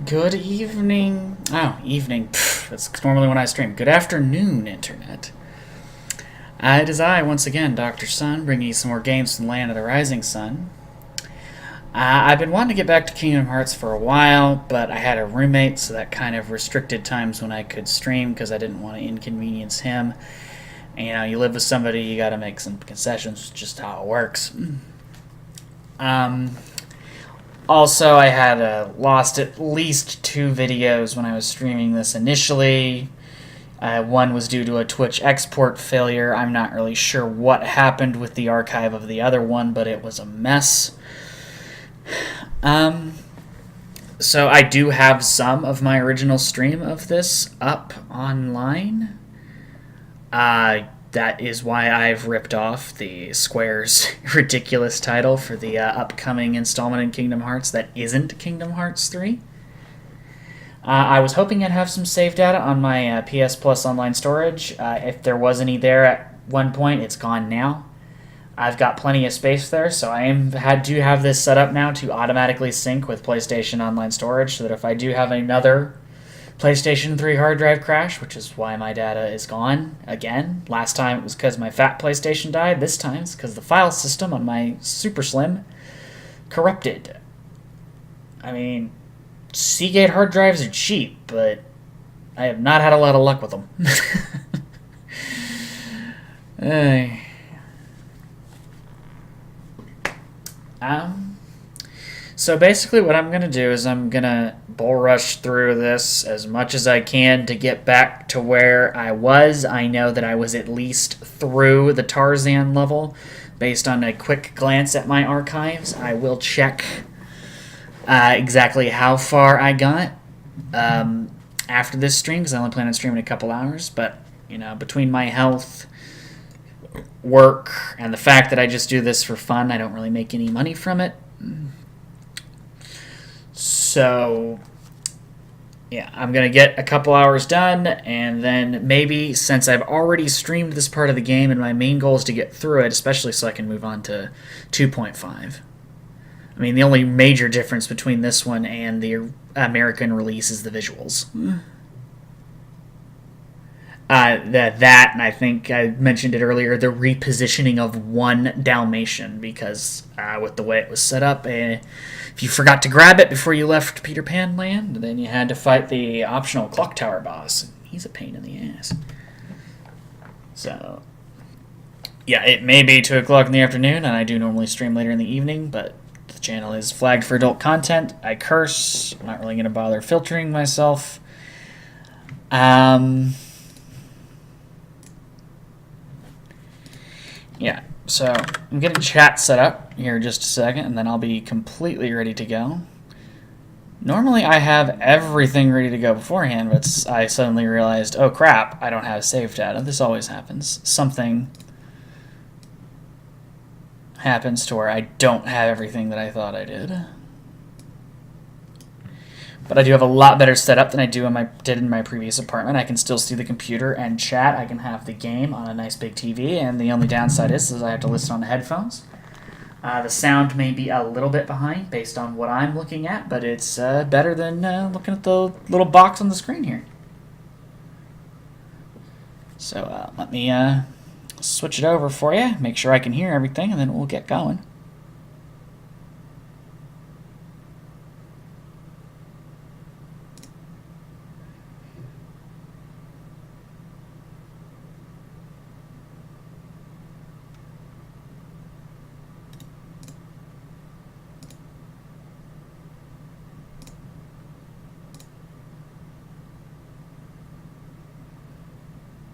Good evening. Oh, evening. That's normally when I stream. Good afternoon, Internet. It is I, once again, Dr. Sun, bringing you some more games from the Land of the Rising Sun. I've been wanting to get back to Kingdom Hearts for a while, but I had a roommate, so that kind of restricted times when I could stream because I didn't want to inconvenience him. And, you live with somebody, you gotta make some concessions, just how it works. Um, Also, I had lost at least 2 videos when I was streaming this initially. One was due to a Twitch export failure. I'm not really sure what happened with the archive of the other one, but it was a mess. So I do have some of my original stream of this up online. That is why I've ripped off the Square's ridiculous title for the upcoming installment in Kingdom Hearts that isn't Kingdom Hearts 3. I was hoping I'd have some save data on my PS Plus online storage. If there was any there at one point, it's gone now. I've got plenty of space there, so I had to have this set up now to automatically sync with PlayStation Online storage, so that if I do have another PlayStation 3 hard drive crash, which is why my data is gone again. Last time it was because my fat PlayStation died. This time it's because the file system on my Super Slim corrupted. I mean, Seagate hard drives are cheap, but I have not had a lot of luck with them. So basically what I'm going to do is I'm going to bull rush through this as much as I can to get back to where I was. I know that I was at least through the Tarzan level based on a quick glance at my archives. I will check exactly how far I got after this stream, because I only plan on streaming a couple hours. But, between my health, work, and the fact that I just do this for fun, I don't really make any money from it. So, yeah, I'm going to get a couple hours done, and then maybe, since I've already streamed this part of the game, and my main goal is to get through it, especially so I can move on to 2.5. I mean, the only major difference between this one and the American release is the visuals. That, and I think I mentioned it earlier, the repositioning of one Dalmatian, because with the way it was set up, if you forgot to grab it before you left Peter Pan Land, then you had to fight the optional Clock Tower boss. He's a pain in the ass. So, yeah, it may be 2 o'clock in the afternoon, and I do normally stream later in the evening, but the channel is flagged for adult content. I curse. I'm not really going to bother filtering myself. Yeah, so I'm getting chat set up here in just a second, and then I'll be completely ready to go. Normally I have everything ready to go beforehand, but I suddenly realized, oh crap, I don't have save data. This always happens. Something happens to where I don't have everything that I thought I did. But I do have a lot better setup than I did in my previous apartment. I can still see the computer and chat. I can have the game on a nice big TV, and the only downside is I have to listen on the headphones. The sound may be a little bit behind based on what I'm looking at, but it's better than looking at the little box on the screen here. So let me switch it over for you, make sure I can hear everything, and then we'll get going.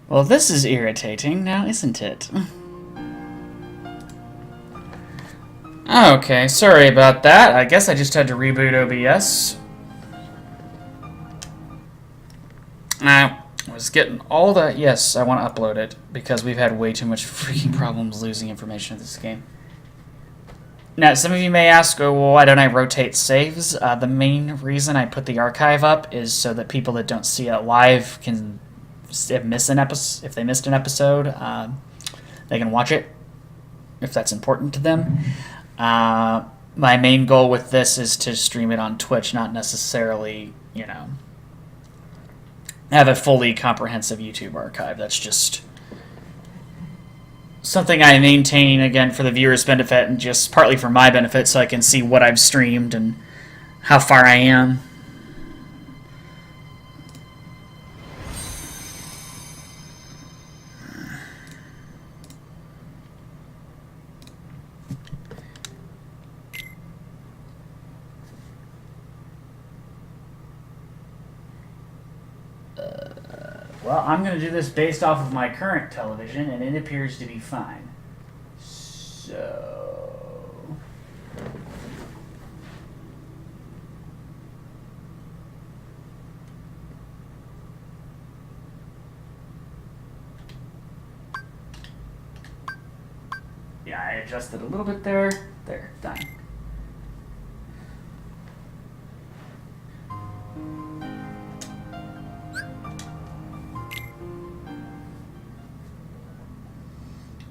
Well, this is irritating now, isn't it? Okay, sorry about that. I guess I just had to reboot OBS. I was getting all the... Yes, I want to upload it, because we've had way too much freaking problems losing information in this game. Now, some of you may ask, oh, well, why don't I rotate saves? The main reason I put the archive up is so that people that don't see it live can... If they missed an episode, they can watch it if that's important to them. my main goal with this is to stream it on Twitch, not necessarily, you know, have a fully comprehensive YouTube archive. That's just something I maintain, again, for the viewers' benefit and just partly for my benefit so I can see what I've streamed and how far I am. Well, I'm going to do this based off of my current television, and it appears to be fine. So... yeah, I adjusted a little bit there. There, done.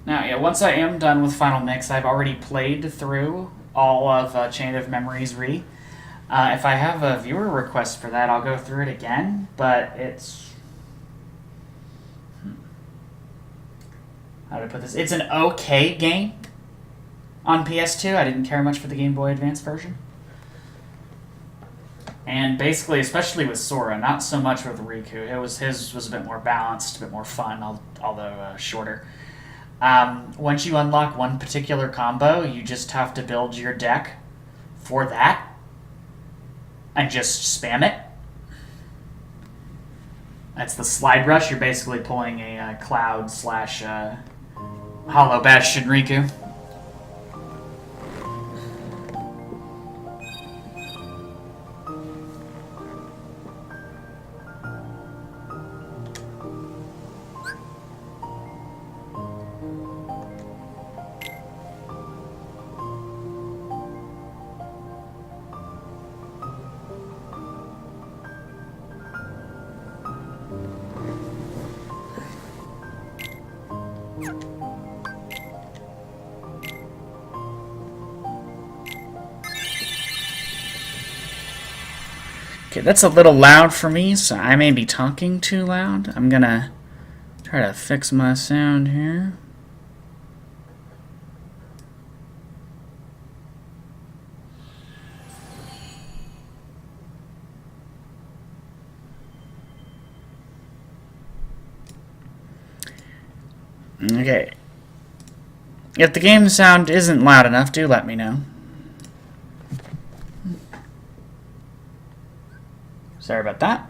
Now, yeah, once I am done with Final Mix, I've already played through all of Chain of Memories Re. If I have a viewer request for that, I'll go through it again, but it's... how do I put this? It's an okay game on PS2. I didn't care much for the Game Boy Advance version. And basically, especially with Sora, not so much with Riku. His was a bit more balanced, a bit more fun, although shorter. Once you unlock one particular combo, you just have to build your deck for that and just spam it. That's the Slide Rush. You're basically pulling a Cloud slash Hollow Bastion Riku. Okay, that's a little loud for me, so I may be talking too loud. I'm gonna try to fix my sound here. Okay. If the game sound isn't loud enough, do let me know. Sorry about that.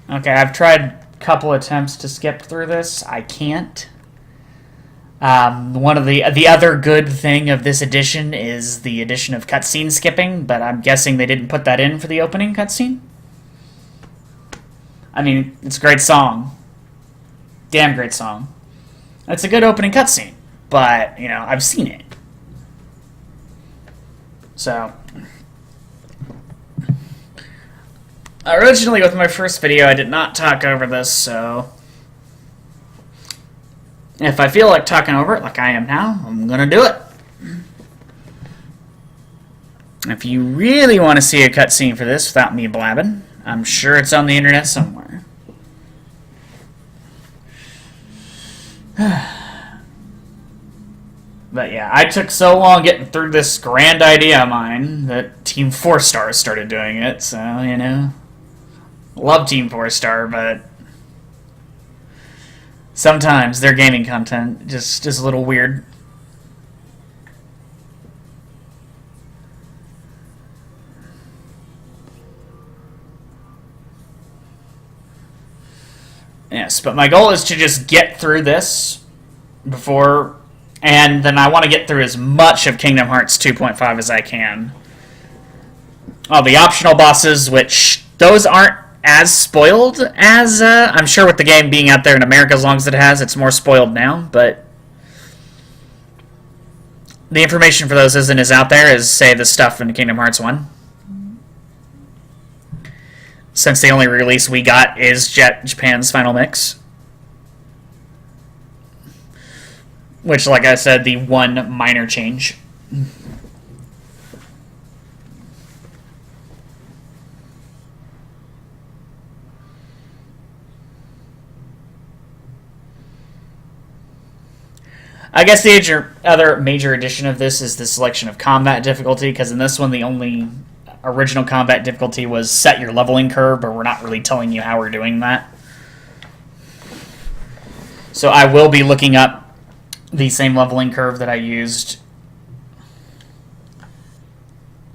Okay, I've tried a couple attempts to skip through this. I can't. One of the other good thing of this edition is the addition of cutscene skipping, but I'm guessing they didn't put that in for the opening cutscene. I mean, it's a great song. Damn great song. It's a good opening cutscene, but, you know, I've seen it. So... originally, with my first video, I did not talk over this, so... if I feel like talking over it, like I am now, I'm gonna do it. If you really want to see a cutscene for this without me blabbing, I'm sure it's on the internet somewhere. But yeah, I took so long getting through this grand idea of mine that Team 4 Star started doing it, so, you know. Love Team 4 Star, but sometimes their gaming content just is a little weird. Yes, but my goal is to just get through this before, and then I want to get through as much of Kingdom Hearts 2.5 as I can. Oh, the optional bosses, which those aren't as spoiled as I'm sure with the game being out there in America as long as it has, it's more spoiled now. But the information for those isn't as out there as say the stuff in Kingdom Hearts 1. Since the only release we got is Japan's Final Mix. Which, like I said, the one minor change. I guess the other major addition of this is the selection of combat difficulty, because in this one the only original combat difficulty was set your leveling curve, but we're not really telling you how we're doing that. So I will be looking up the same leveling curve that I used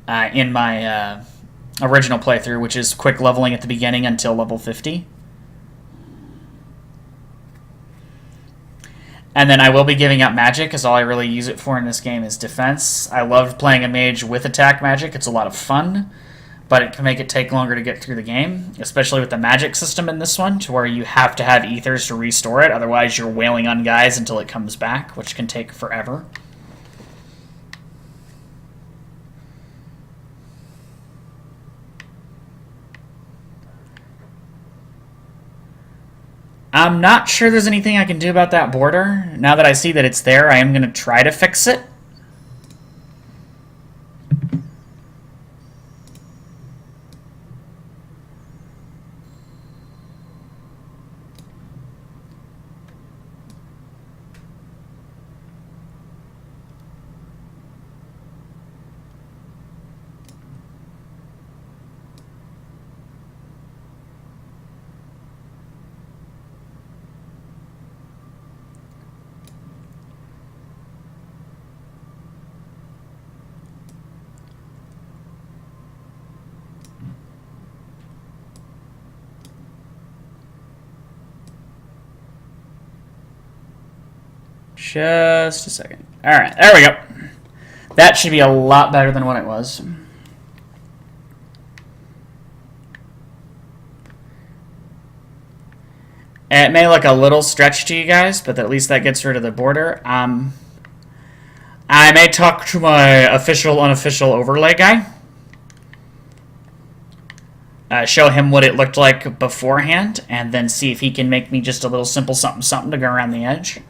in my original playthrough, which is quick leveling at the beginning until level 50. And then I will be giving up magic, because all I really use it for in this game is defense. I love playing a mage with attack magic. It's a lot of fun, but it can make it take longer to get through the game, especially with the magic system in this one, to where you have to have ethers to restore it. Otherwise, you're wailing on guys until it comes back, which can take forever. I'm not sure there's anything I can do about that border. Now that I see that it's there, I am going to try to fix it. Just a second. Alright, there we go. That should be a lot better than what it was. It may look a little stretched to you guys, but at least that gets rid of the border. I may talk to my official, unofficial overlay guy. Show him what it looked like beforehand, and then see if he can make me just a little simple something to go around the edge.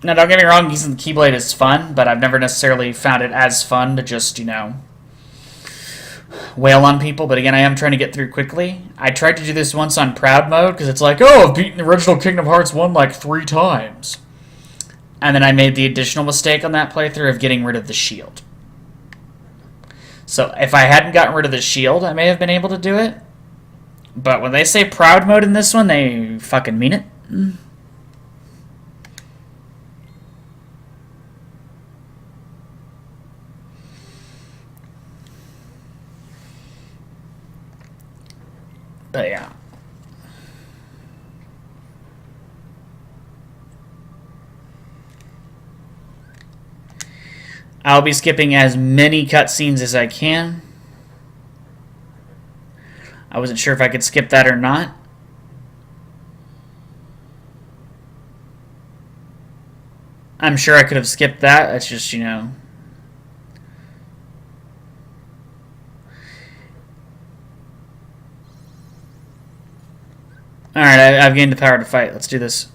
Now, don't get me wrong, using the Keyblade is fun, but I've never necessarily found it as fun to just, you know, wail on people. But again, I am trying to get through quickly. I tried to do this once on Proud Mode, because it's like, oh, I've beaten the original Kingdom Hearts 1 like 3 times. And then I made the additional mistake on that playthrough of getting rid of the shield. So if I hadn't gotten rid of the shield, I may have been able to do it. But when they say Proud Mode in this one, they fucking mean it. But yeah. I'll be skipping as many cutscenes as I can. I wasn't sure if I could skip that or not. I'm sure I could have skipped that. That's just, you know... Alright, I've gained the power to fight. Let's do this.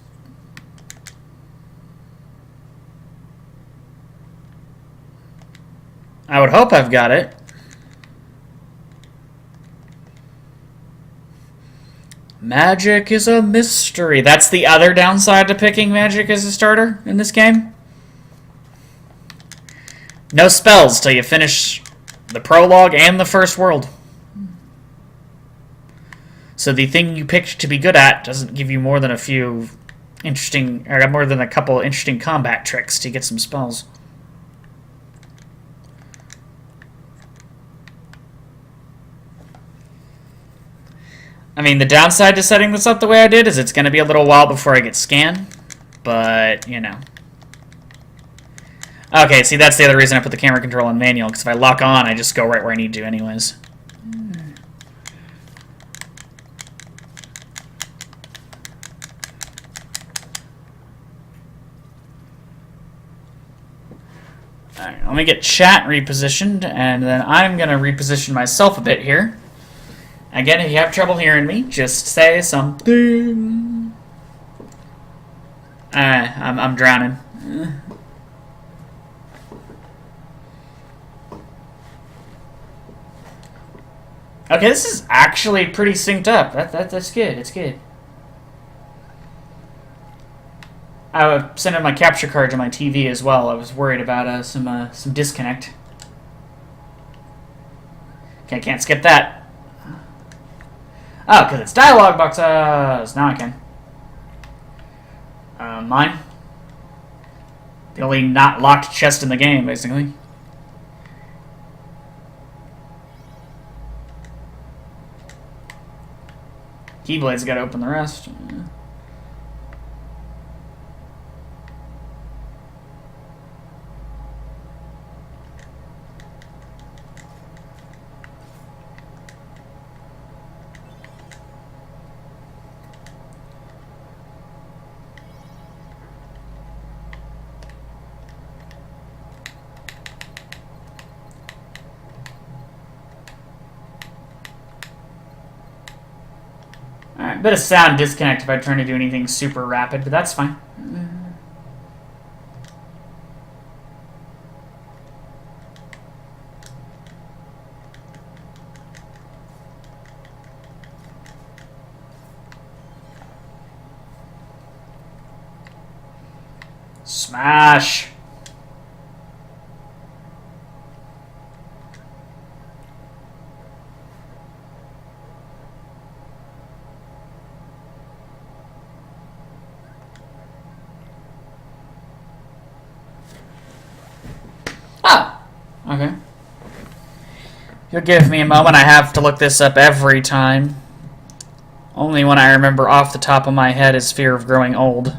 I would hope I've got it. Magic is a mystery. That's the other downside to picking magic as a starter in this game. No spells till you finish the prologue and the first world. So the thing you picked to be good at doesn't give you more than a few interesting, or more than a couple interesting combat tricks to get some spells. I mean, the downside to setting this up the way I did is it's going to be a little while before I get scanned, but, you know. Okay, see, that's the other reason I put the camera control on manual, because if I lock on, I just go right where I need to anyways. Alright, let me get chat repositioned, and then I'm going to reposition myself a bit here. Again, if you have trouble hearing me, just say something. I'm drowning. Okay, this is actually pretty synced up. That's good. It's good. I sent in my capture card to my TV as well. I was worried about some disconnect. Okay, can't skip that. Oh, because it's dialogue boxes. Now I can. Mine. The only not locked chest in the game, basically. Keyblade's got to open the rest. Alright, bit of sound disconnect if I'm trying to do anything super rapid, but that's fine. Smash! Ah! Okay. You'll give me a moment. I have to look this up every time. Only one I remember off the top of my head is Fear of Growing Old.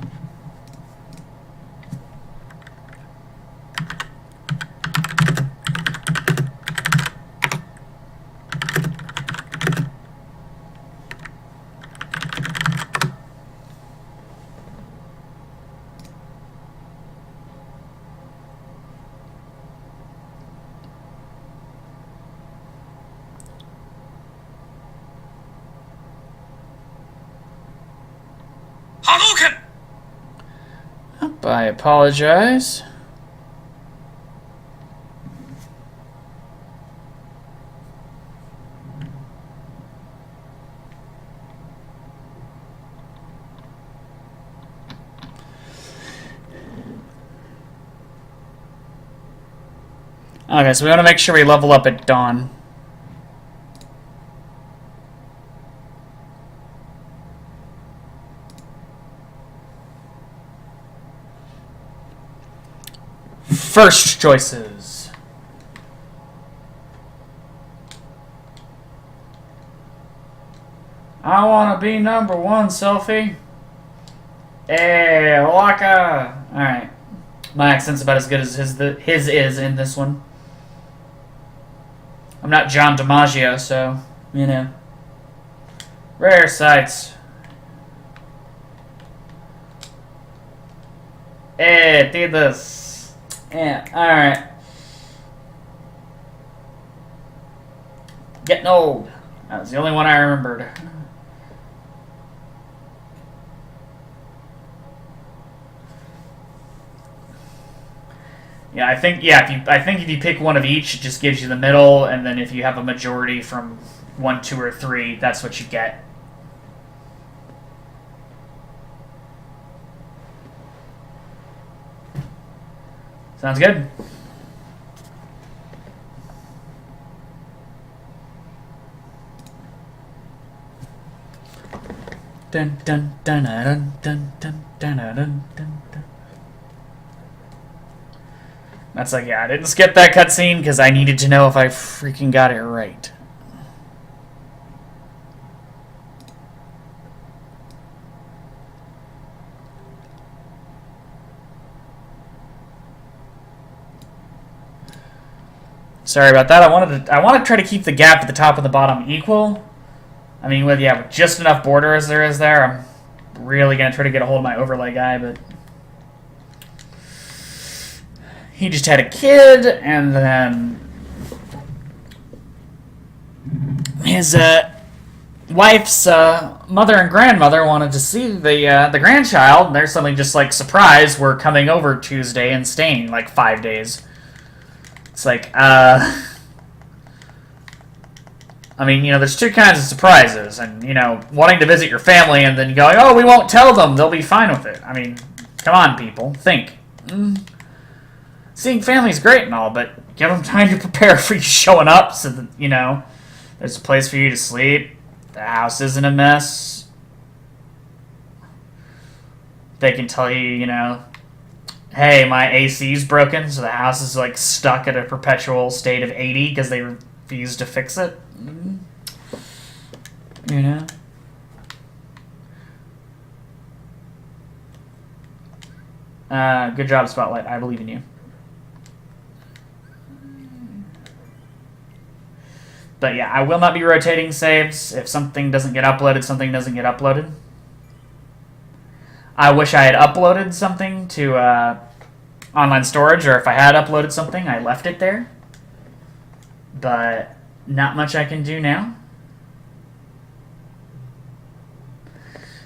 I apologize. Okay, so we want to make sure we level up at dawn. First choices. I want to be number one, Selfie. Hey, Waka. Alright. My accent's about as good as his is in this one. I'm not John DiMaggio, so, you know. Rare sights. Hey, do this. Yeah, alright. Getting old. That was the only one I remembered. Yeah, I think if you pick one of each, it just gives you the middle, and then if you have a majority from 1, 2, or 3, that's what you get. Sounds good. Dun dun dun dun dun dun dun dun dun dun. That's like, yeah, I didn't skip that cutscene because I needed to know if I freaking got it right. Sorry about that. I want to try to keep the gap at the top and the bottom equal. I mean, with just enough border as there is there, I'm really gonna try to get a hold of my overlay guy, but he just had a kid, and then his wife's mother and grandmother wanted to see the grandchild, and there's something just like, surprise, we're coming over Tuesday and staying like 5 days. It's like, I mean, there's two kinds of surprises, and, wanting to visit your family and then going, oh, we won't tell them, they'll be fine with it. I mean, come on, people, think. Seeing family's great and all, but give them time to prepare for you showing up so that, there's a place for you to sleep, the house isn't a mess. They can tell you, hey, my AC's broken, so the house is, like, stuck at a perpetual state of 80 because they refuse to fix it. Good job, Spotlight. I believe in you. But yeah, I will not be rotating saves. If something doesn't get uploaded, something doesn't get uploaded. I wish I had uploaded something to online storage, or if I had uploaded something, I left it there. But not much I can do now.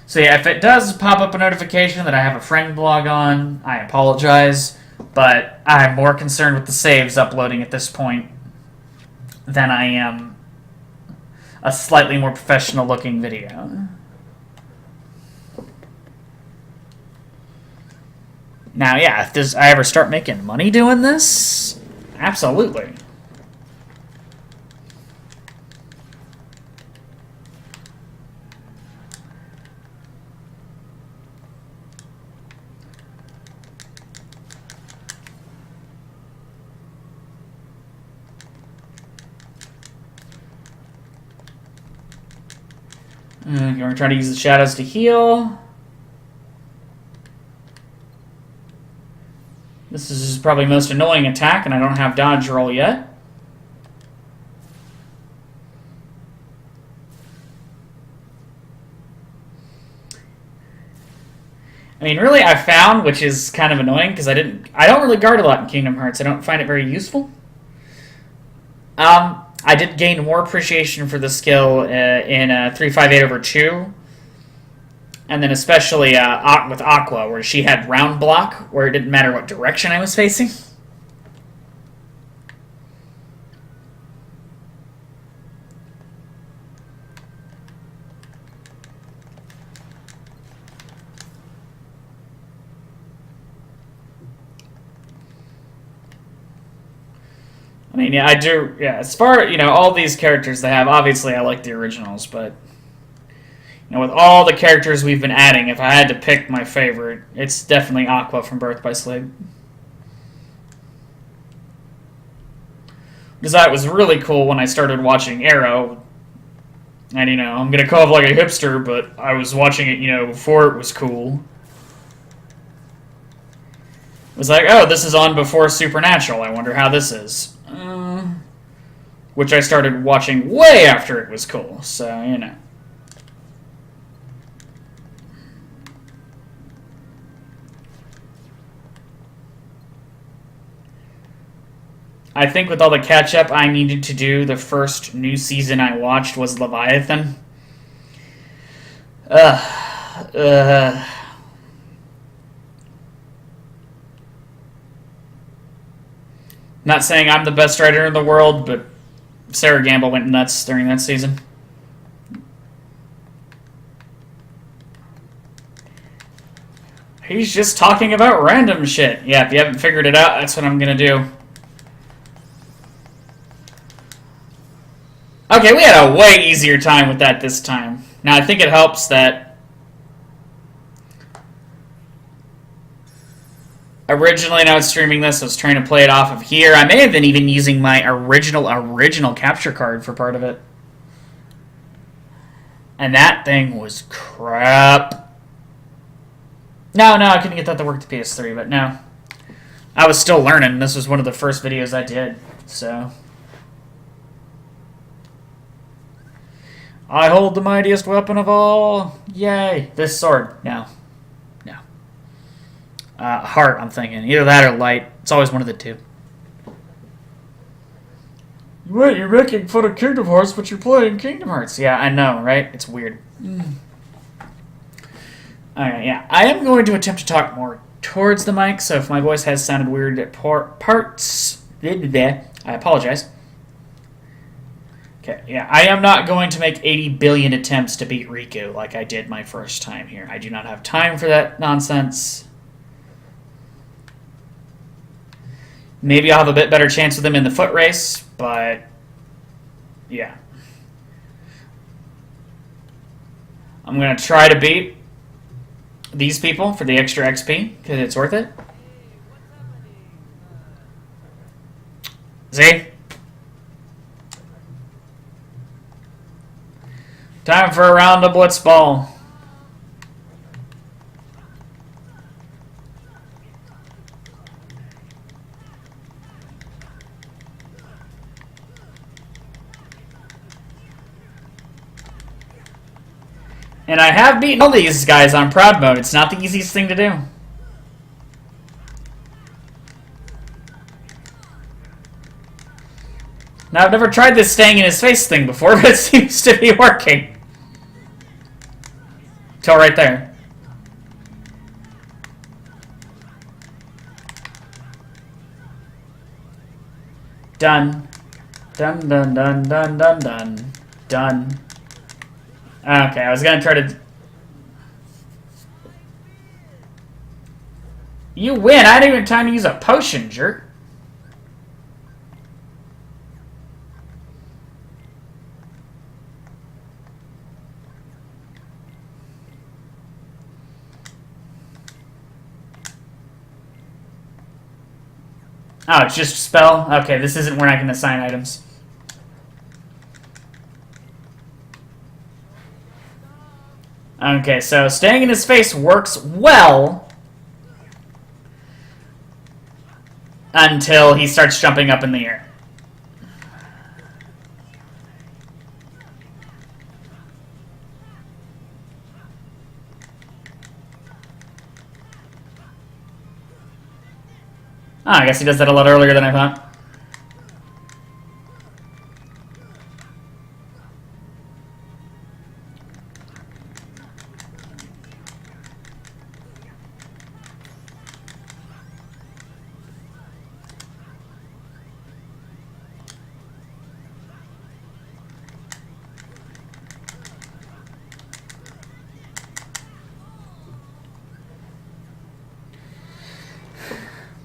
So yeah, if it does pop up a notification that I have a friend blog on, I apologize, but I'm more concerned with the saves uploading at this point than I am a slightly more professional looking video. Now, yeah, if I ever start making money doing this, absolutely. You're going to try to use the shadows to heal. This is probably most annoying attack, and I don't have dodge roll yet. I mean, really, I found, which is kind of annoying, because I don't really guard a lot in Kingdom Hearts. I don't find it very useful. I did gain more appreciation for the skill in 358/2, and then especially with Aqua, where she had round block, where it didn't matter what direction I was facing. I mean, yeah, I do. Yeah, as far all these characters they have, obviously I like the originals, but with all the characters we've been adding, if I had to pick my favorite, it's definitely Aqua from Birth by Slave. Because that was really cool when I started watching Arrow, and I'm gonna come off like a hipster, but I was watching it, before it was cool. It was like, oh, this is on before Supernatural. I wonder how this is. Which I started watching way after it was cool, so, I think with all the catch-up I needed to do, the first new season I watched was Leviathan. Not saying I'm the best writer in the world, but Sarah Gamble went nuts during that season. He's just talking about random shit. Yeah, if you haven't figured it out, that's what I'm gonna do. Okay, we had a way easier time with that this time. Now, I think it helps that originally, when I was streaming this, I was trying to play it off of here. I may have been even using my original capture card for part of it. And that thing was crap. No, I couldn't get that to work to PS3, but no. I was still learning. This was one of the first videos I did, so I hold the mightiest weapon of all. Yay. This sword. No. No. Heart, I'm thinking. Either that or light. It's always one of the two. What? You're making fun of Kingdom Hearts, but you're playing Kingdom Hearts. Yeah, I know, right? It's weird. Alright, yeah. I am going to attempt to talk more towards the mic, so if my voice has sounded weird at parts, I apologize. Okay, yeah. I am not going to make 80 billion attempts to beat Riku like I did my first time here. I do not have time for that nonsense. Maybe I'll have a bit better chance with him in the foot race, but yeah. I'm going to try to beat these people for the extra XP, because it's worth it. See? Time for a round of Blitzball. And I have beaten all these guys on proud mode. It's not the easiest thing to do. Now, I've never tried this staying in his face thing before, but it seems to be working. Till right there. Done. Dun dun dun dun dun dun. Done. Okay, I was gonna try to... You win! I didn't even have time to use a potion, jerk. Oh, it's just a spell? Okay, this isn't where I can assign items. Okay, so staying in his face works well until he starts jumping up in the air. Oh, I guess he does that a lot earlier than I thought.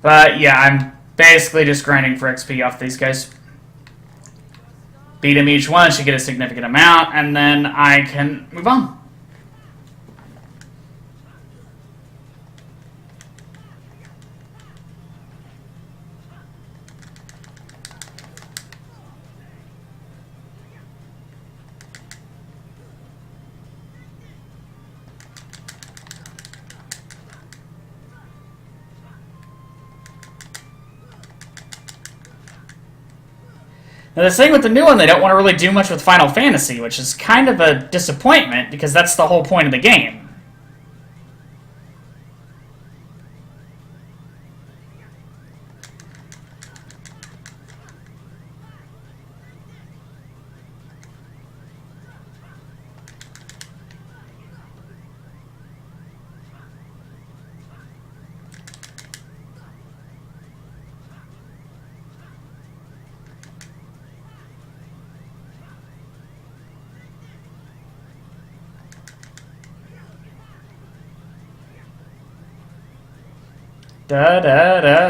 But yeah, I'm basically just grinding for XP off these guys. Beat them each one, should get a significant amount, and then I can move on. Now, the thing with the new one, they don't want to really do much with Final Fantasy, which is kind of a disappointment, because that's the whole point of the game.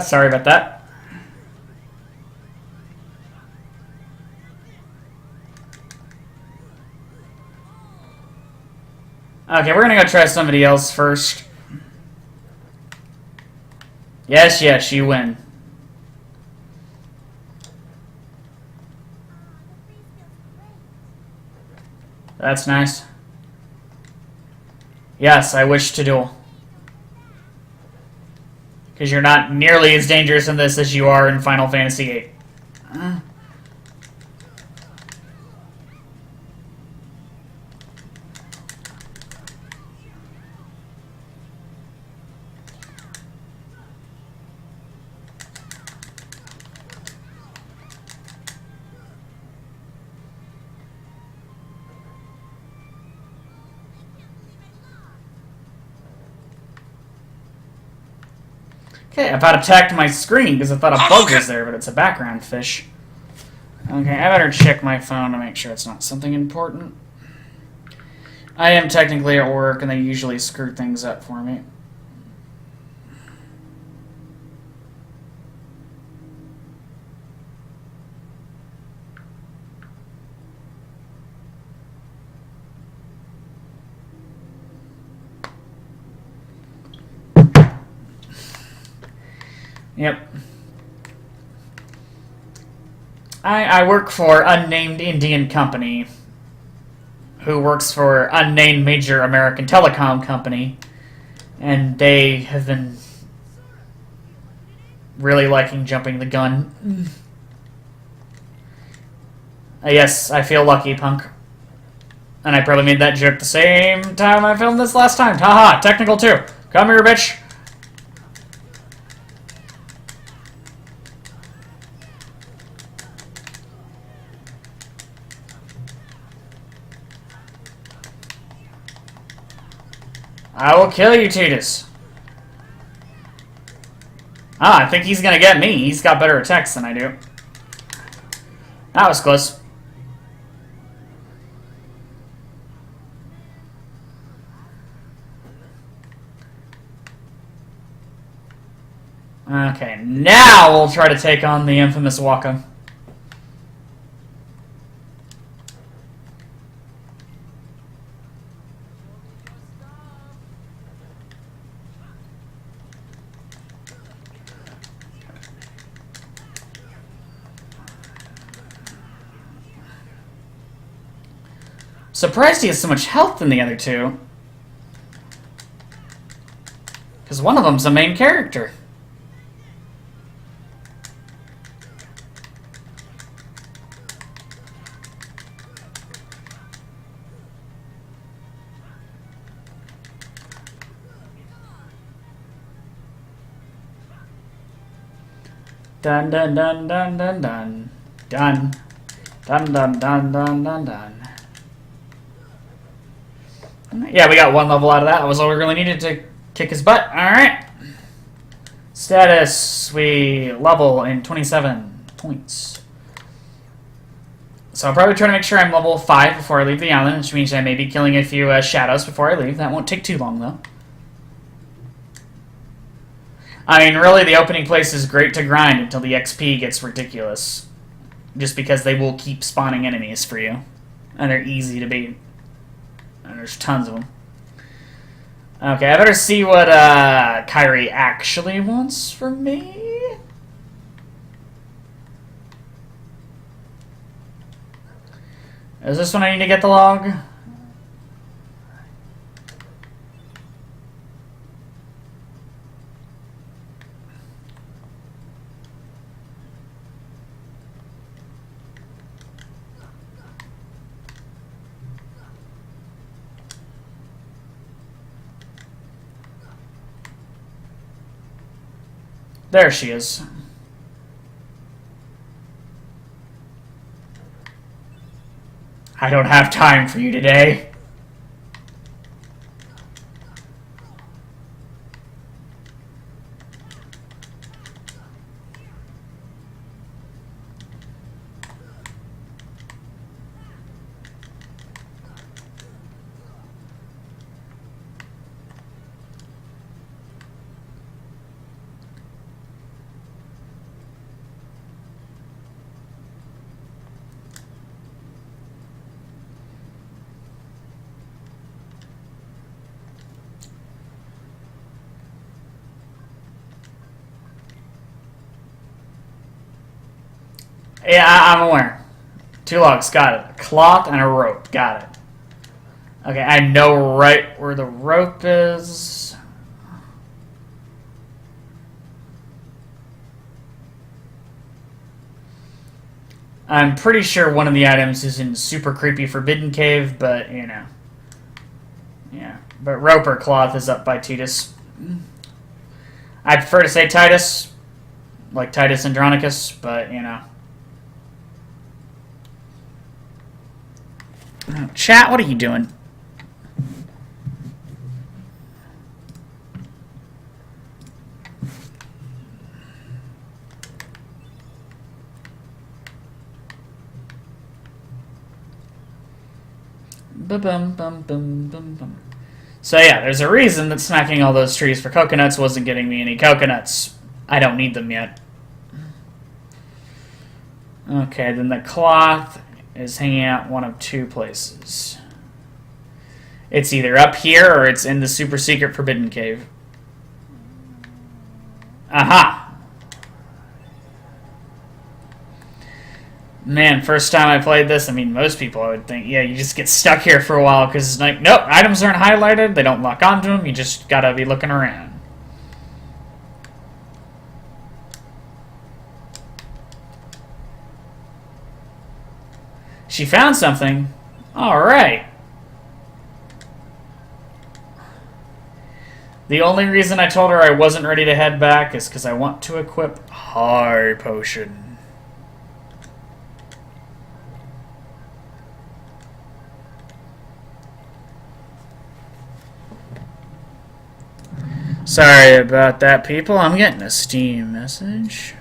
Sorry about that. Okay, we're gonna go try somebody else first. Yes, yes, you win. That's nice. Yes, I wish to duel. Because you're not nearly as dangerous in this as you are in Final Fantasy VIII. Okay, I about attacked my screen because I thought a bug was there, but it's a background fish. Okay, I better check my phone to make sure it's not something important. I am technically at work, and they usually screw things up for me. Yep. I work for unnamed Indian company who works for unnamed major American telecom company, and they have been really liking jumping the gun. Yes, I feel lucky, punk. And I probably made that joke the same time I filmed this last time. Haha, technical too. Come here, bitch. I will kill you, Titus. Ah, I think he's gonna get me. He's got better attacks than I do. That was close. Okay, now we'll try to take on the infamous Waka. Surprised he has so much health than the other two. Because one of them's a main character. Dun dun dun dun dun dun. Dun. Dun dun dun dun dun dun. Yeah, we got one level out of that. That was all we really needed to kick his butt. Alright. Status. We level in 27 points. So I'll probably try to make sure I'm level 5 before I leave the island, which means I may be killing a few shadows before I leave. That won't take too long, though. I mean, really, the opening place is great to grind until the XP gets ridiculous. Just because they will keep spawning enemies for you. And they're easy to beat. And there's tons of them. Okay, I better see what Kyrie actually wants from me. Is this when I need to get the log? There she is. I don't have time for you today. Yeah, I'm aware. 2 logs, got it. A cloth and a rope, got it. Okay, I know right where the rope is. I'm pretty sure one of the items is in super creepy Forbidden Cave, but, you know. Yeah, but rope or cloth is up by Titus. I prefer to say Titus, like Titus Andronicus, but, you know. Chat, what are you doing? Ba-bum, bum, bum, bum, bum. So yeah, there's a reason that smacking all those trees for coconuts wasn't getting me any coconuts. I don't need them yet. Okay, then the cloth is hanging out one of two places. It's either up here or it's in the super secret forbidden cave. Aha! Man, first time I played this, I mean, most people I would think, yeah, you just get stuck here for a while because it's like, nope, items aren't highlighted, they don't lock onto them, you just gotta be looking around. She found something. Alright. The only reason I told her I wasn't ready to head back is because I want to equip High Potion. Sorry about that, people. I'm getting a Steam message.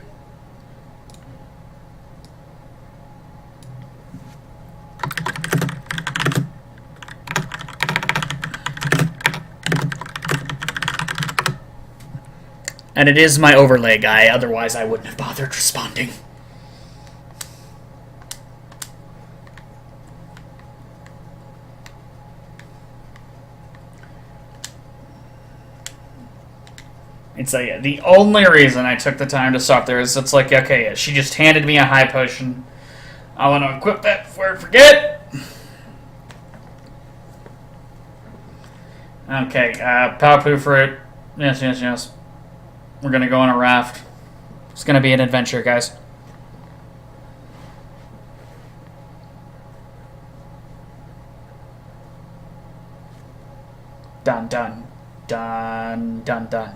And it is my overlay guy, otherwise I wouldn't have bothered responding. It's like, the only reason I took the time to stop there is it's like, okay, she just handed me a high potion. I want to equip that before I forget. Okay, Papu fruit. Yes, yes, yes. We're going to go on a raft. It's going to be an adventure, guys. Dun, dun, dun, dun, dun.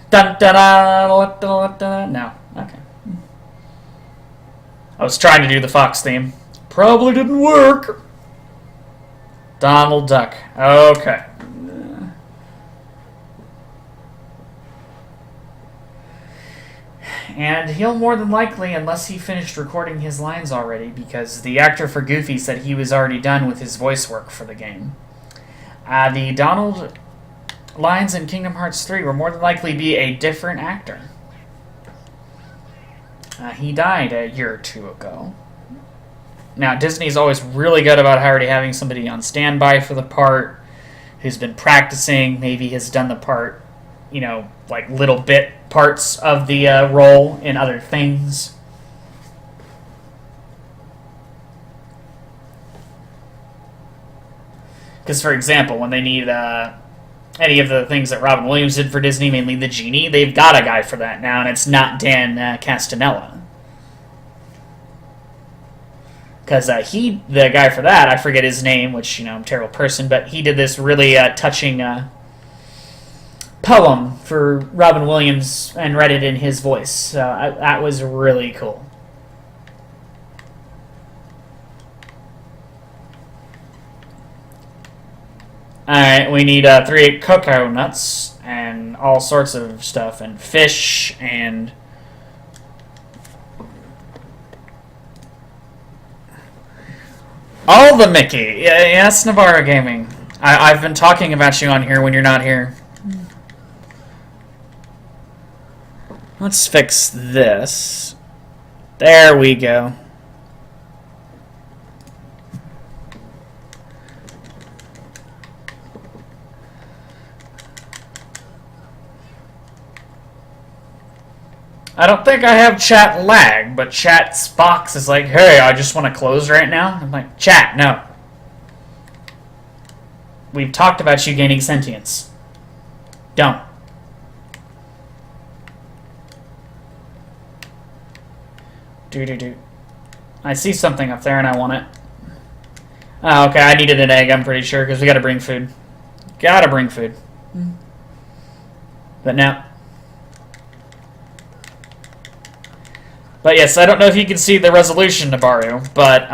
Dun, dun, dun, dun, dun. No. Okay. I was trying to do the Fox theme. Probably didn't work. Donald Duck. Okay. And he'll more than likely, unless he finished recording his lines already, because the actor for Goofy said he was already done with his voice work for the game. The Donald lines in Kingdom Hearts 3 will more than likely be a different actor. He died a year or two ago. Now, Disney's always really good about already having somebody on standby for the part, who's been practicing, maybe has done the part, you know, like little bit parts of the role in other things. Because, for example, when they need any of the things that Robin Williams did for Disney, mainly the Genie, they've got a guy for that now, and it's not Dan Castanella. Because the guy for that, I forget his name, which, you know, I'm a terrible person, but he did this really touching poem for Robin Williams and read it in his voice. That was really cool. Alright, we need 3 cocoa nuts and all sorts of stuff, and fish, and all the Mickey. Yes, Navarro Gaming. I've been talking about you on here when you're not here. Let's fix this. There we go. I don't think I have chat lag, but chat's box is like, hey, I just want to close right now. I'm like, chat, no. We've talked about you gaining sentience. Don't. Do. I see something up there and I want it. Oh, okay, I needed an egg, I'm pretty sure, because we gotta bring food. Gotta bring food. But no. But yes, I don't know if you can see the resolution, Nabaru, but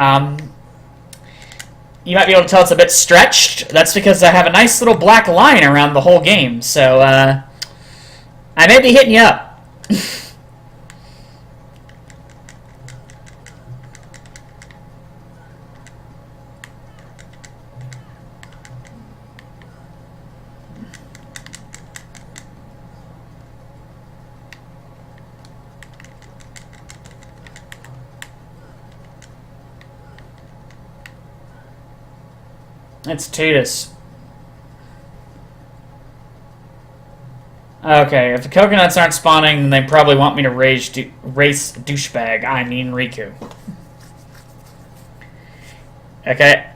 you might be able to tell it's a bit stretched. That's because I have a nice little black line around the whole game, so I may be hitting you up. It's Titus. Okay, if the coconuts aren't spawning, then they probably want me to race douchebag. I mean Riku. Okay,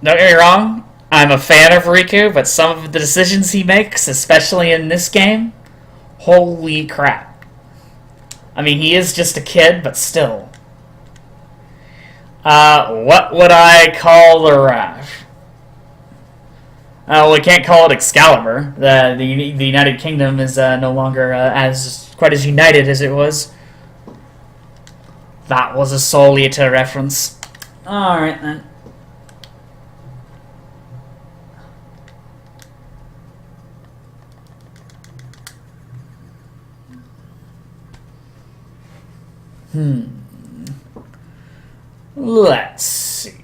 don't get me wrong. I'm a fan of Riku, but some of the decisions he makes, especially in this game, holy crap. I mean, he is just a kid, but still. What would I call the raft? We can't call it Excalibur. The United Kingdom is no longer as quite as united as it was. That was a Solita reference. Alright then. Let's see.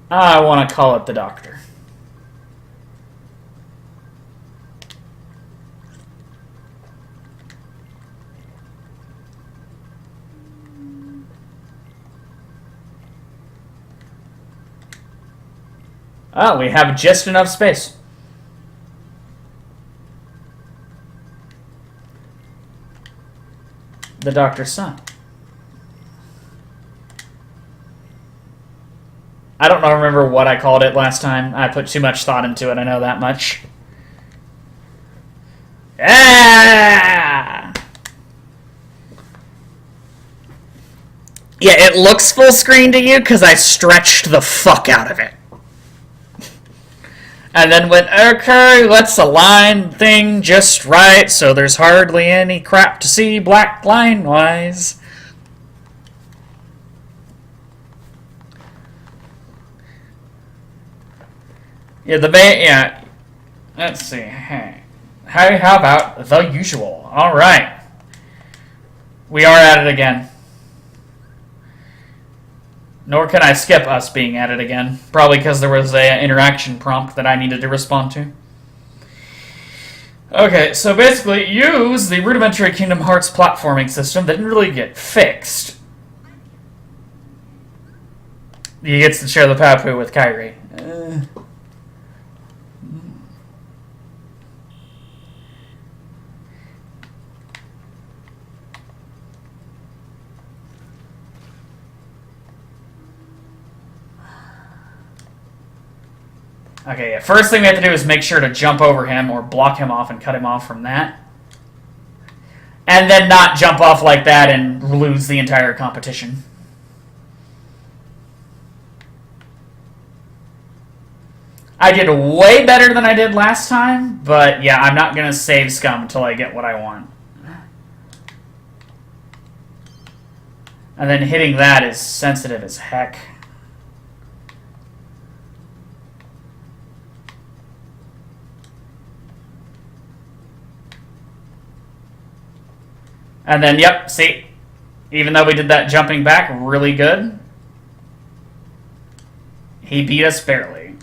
I want to call it the Doctor. Oh, we have just enough space. The Doctor's son. I don't remember what I called it last time. I put too much thought into it, I know that much. Ah! Yeah, it looks full screen to you because I stretched the fuck out of it. And then went, okay, let's align thing just right so there's hardly any crap to see black line-wise. Yeah, yeah. Let's see. Hey. How about the usual? Alright. We are at it again. Nor can I skip us being at it again. Probably because there was an interaction prompt that I needed to respond to. Okay, so basically, use the rudimentary Kingdom Hearts platforming system that didn't really get fixed. He gets to share the Papu with Kairi. Okay, yeah, first thing we have to do is make sure to jump over him or block him off and cut him off from that. And then not jump off like that and lose the entire competition. I did way better than I did last time, but yeah, I'm not going to save scum until I get what I want. And then hitting that is sensitive as heck. And then, yep, see, even though we did that jumping back really good, he beat us barely.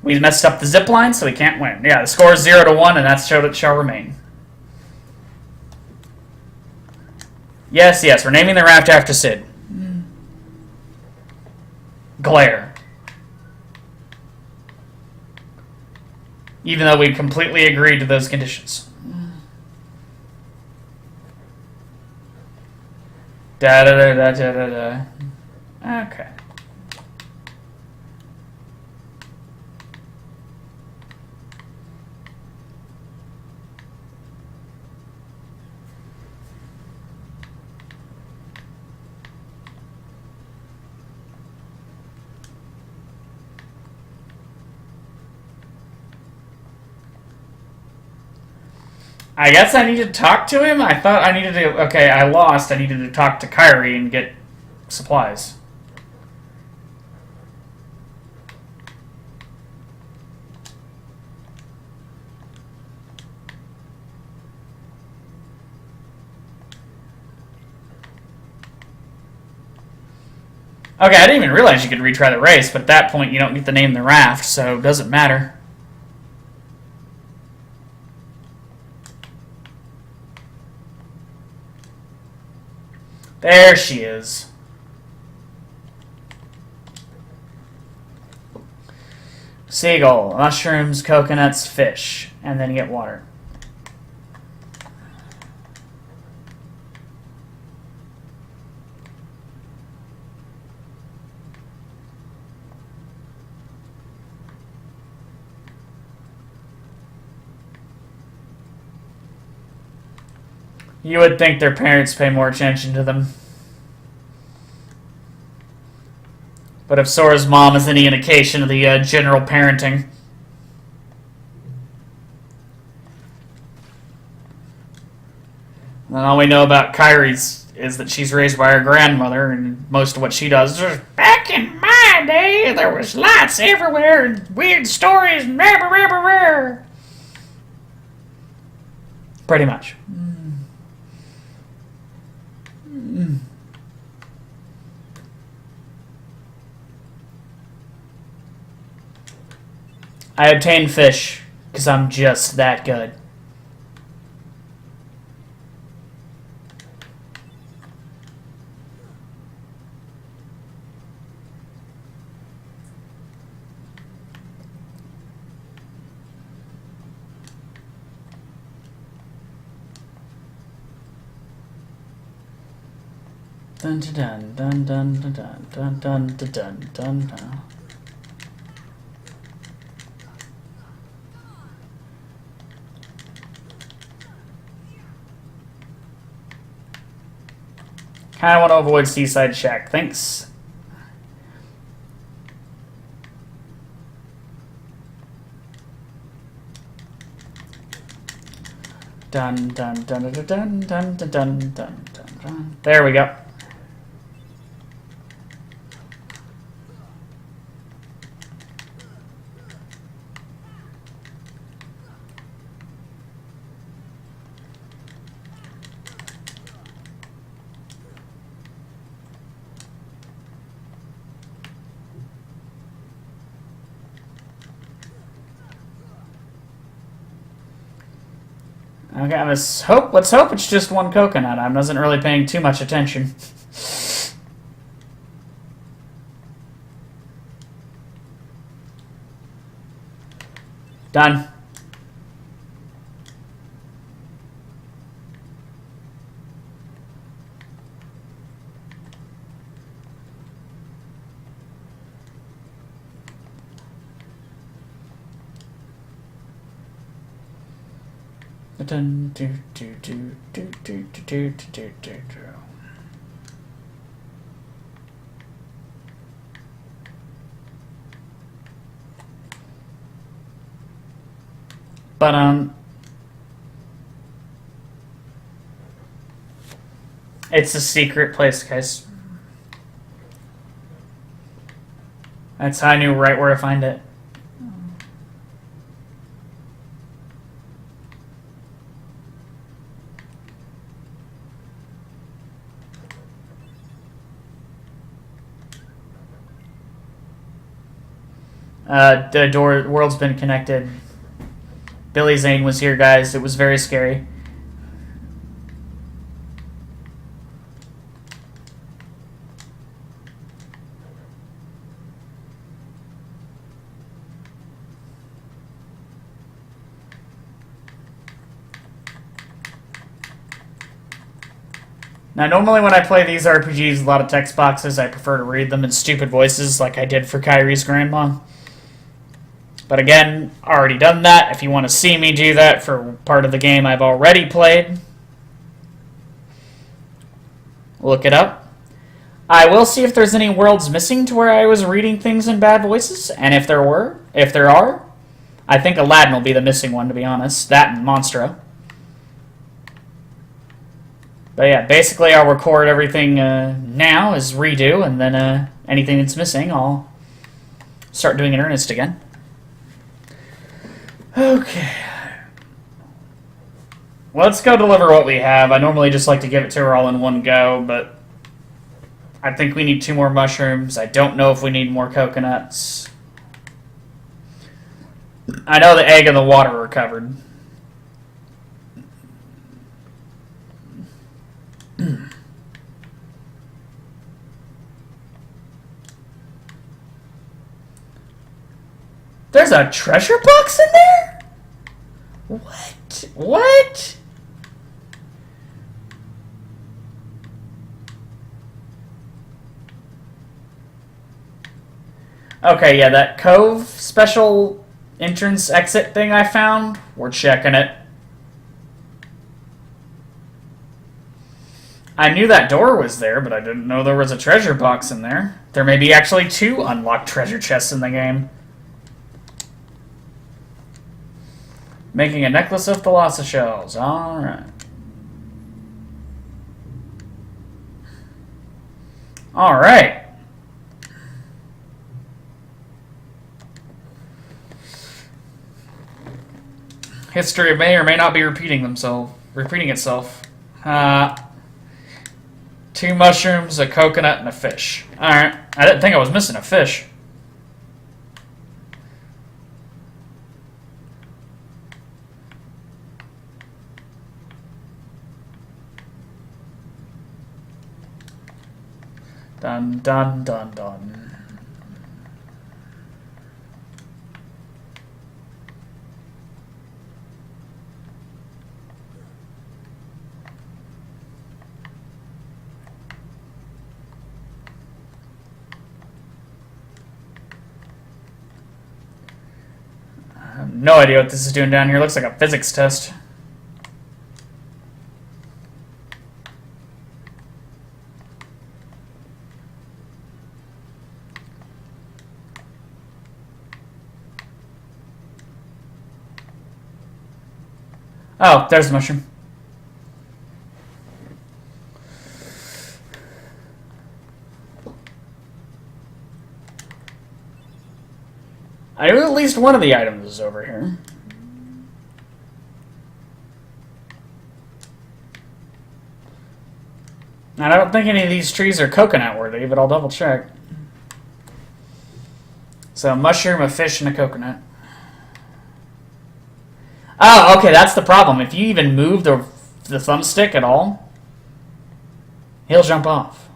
We messed up the zip line, so we can't win. Yeah, the score is 0-1, and that's showed it shall remain. Yes, yes, we're naming the raft after Sid. Glare. Even though we completely agreed to those conditions. Da da da da da da da. Okay. I guess I needed to talk to him? I thought I needed to... Okay, I lost. I needed to talk to Kairi and get supplies. Okay, I didn't even realize you could retry the race, but at that point you don't get to name the raft, so it doesn't matter. There she is. Seagull, mushrooms, coconuts, fish, and then you get water. You would think their parents pay more attention to them. But if Sora's mom is any indication of the general parenting. And all we know about Kyrie's is that she's raised by her grandmother, and most of what she does is, back in my day, there was lights everywhere, and weird stories, and rah, rah, rah, rah. Pretty much. I obtained fish, because I'm just that good. Dun dun dun dun dun dun dun dun dun dun dun. Kind of want to avoid Seaside Shack. Thanks. Dun dun dun dun dun dun dun dun dun dun. There we go. Okay, let's hope it's just one coconut. I wasn't really paying too much attention. Done. Dun, do, do, do, do, do, do, do, do, do. But it's a secret place, guys. That's how I knew right where to find it. The world's been connected. Billy Zane was here, guys. It was very scary. Now, normally when I play these RPGs, a lot of text boxes, I prefer to read them in stupid voices like I did for Kyrie's grandma. But again, already done that. If you want to see me do that for part of the game I've already played, look it up. I will see if there's any worlds missing to where I was reading things in bad voices, and if there are, I think Aladdin will be the missing one, to be honest. That and Monstro. But yeah, basically I'll record everything now as redo, and then anything that's missing I'll start doing in earnest again. Okay. Let's go deliver what we have. I normally just like to give it to her all in one go, but I think we need 2 more mushrooms. I don't know if we need more coconuts. I know the egg and the water are covered. There's a treasure box in there? What? What? Okay, yeah, that cove special entrance exit thing I found, we're checking it. I knew that door was there, but I didn't know there was a treasure box in there. There may be actually 2 unlocked treasure chests in the game. Making a necklace of Thalassa shells. Alright. Alright. History may or may not be repeating itself. 2 mushrooms, a coconut, and a fish. Alright. I didn't think I was missing a fish. Dun dun dun dun. I have no idea what this is doing down here. Looks like a physics test. Oh, there's the mushroom. I knew at least one of the items is over here. And I don't think any of these trees are coconut worthy, but I'll double check. So, a mushroom, a fish, and a coconut. Oh, okay, that's the problem. If you even move the thumbstick at all, he'll jump off.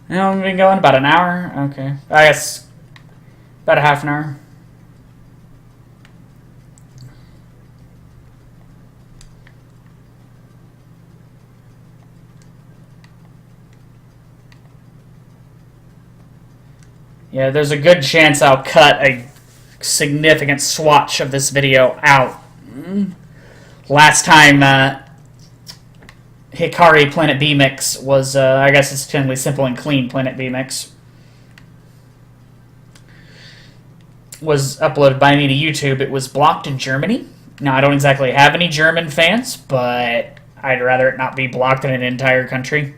We've been going about an hour. Okay. I guess about a half an hour. Yeah, there's a good chance I'll cut a significant swatch of this video out. Last time, Hikari Planet B Mix was, I guess it's generally simple and clean Planet B Mix, was uploaded by me to YouTube. It was blocked in Germany. Now, I don't exactly have any German fans, but I'd rather it not be blocked in an entire country.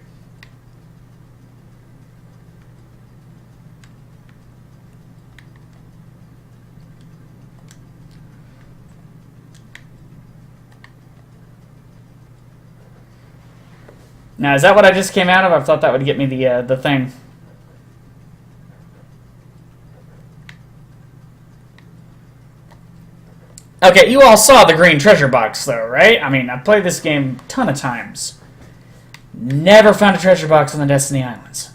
Now, is that what I just came out of? I thought that would get me the thing. Okay, you all saw the green treasure box, though, right? I mean, I've played this game a ton of times. Never found a treasure box on the Destiny Islands.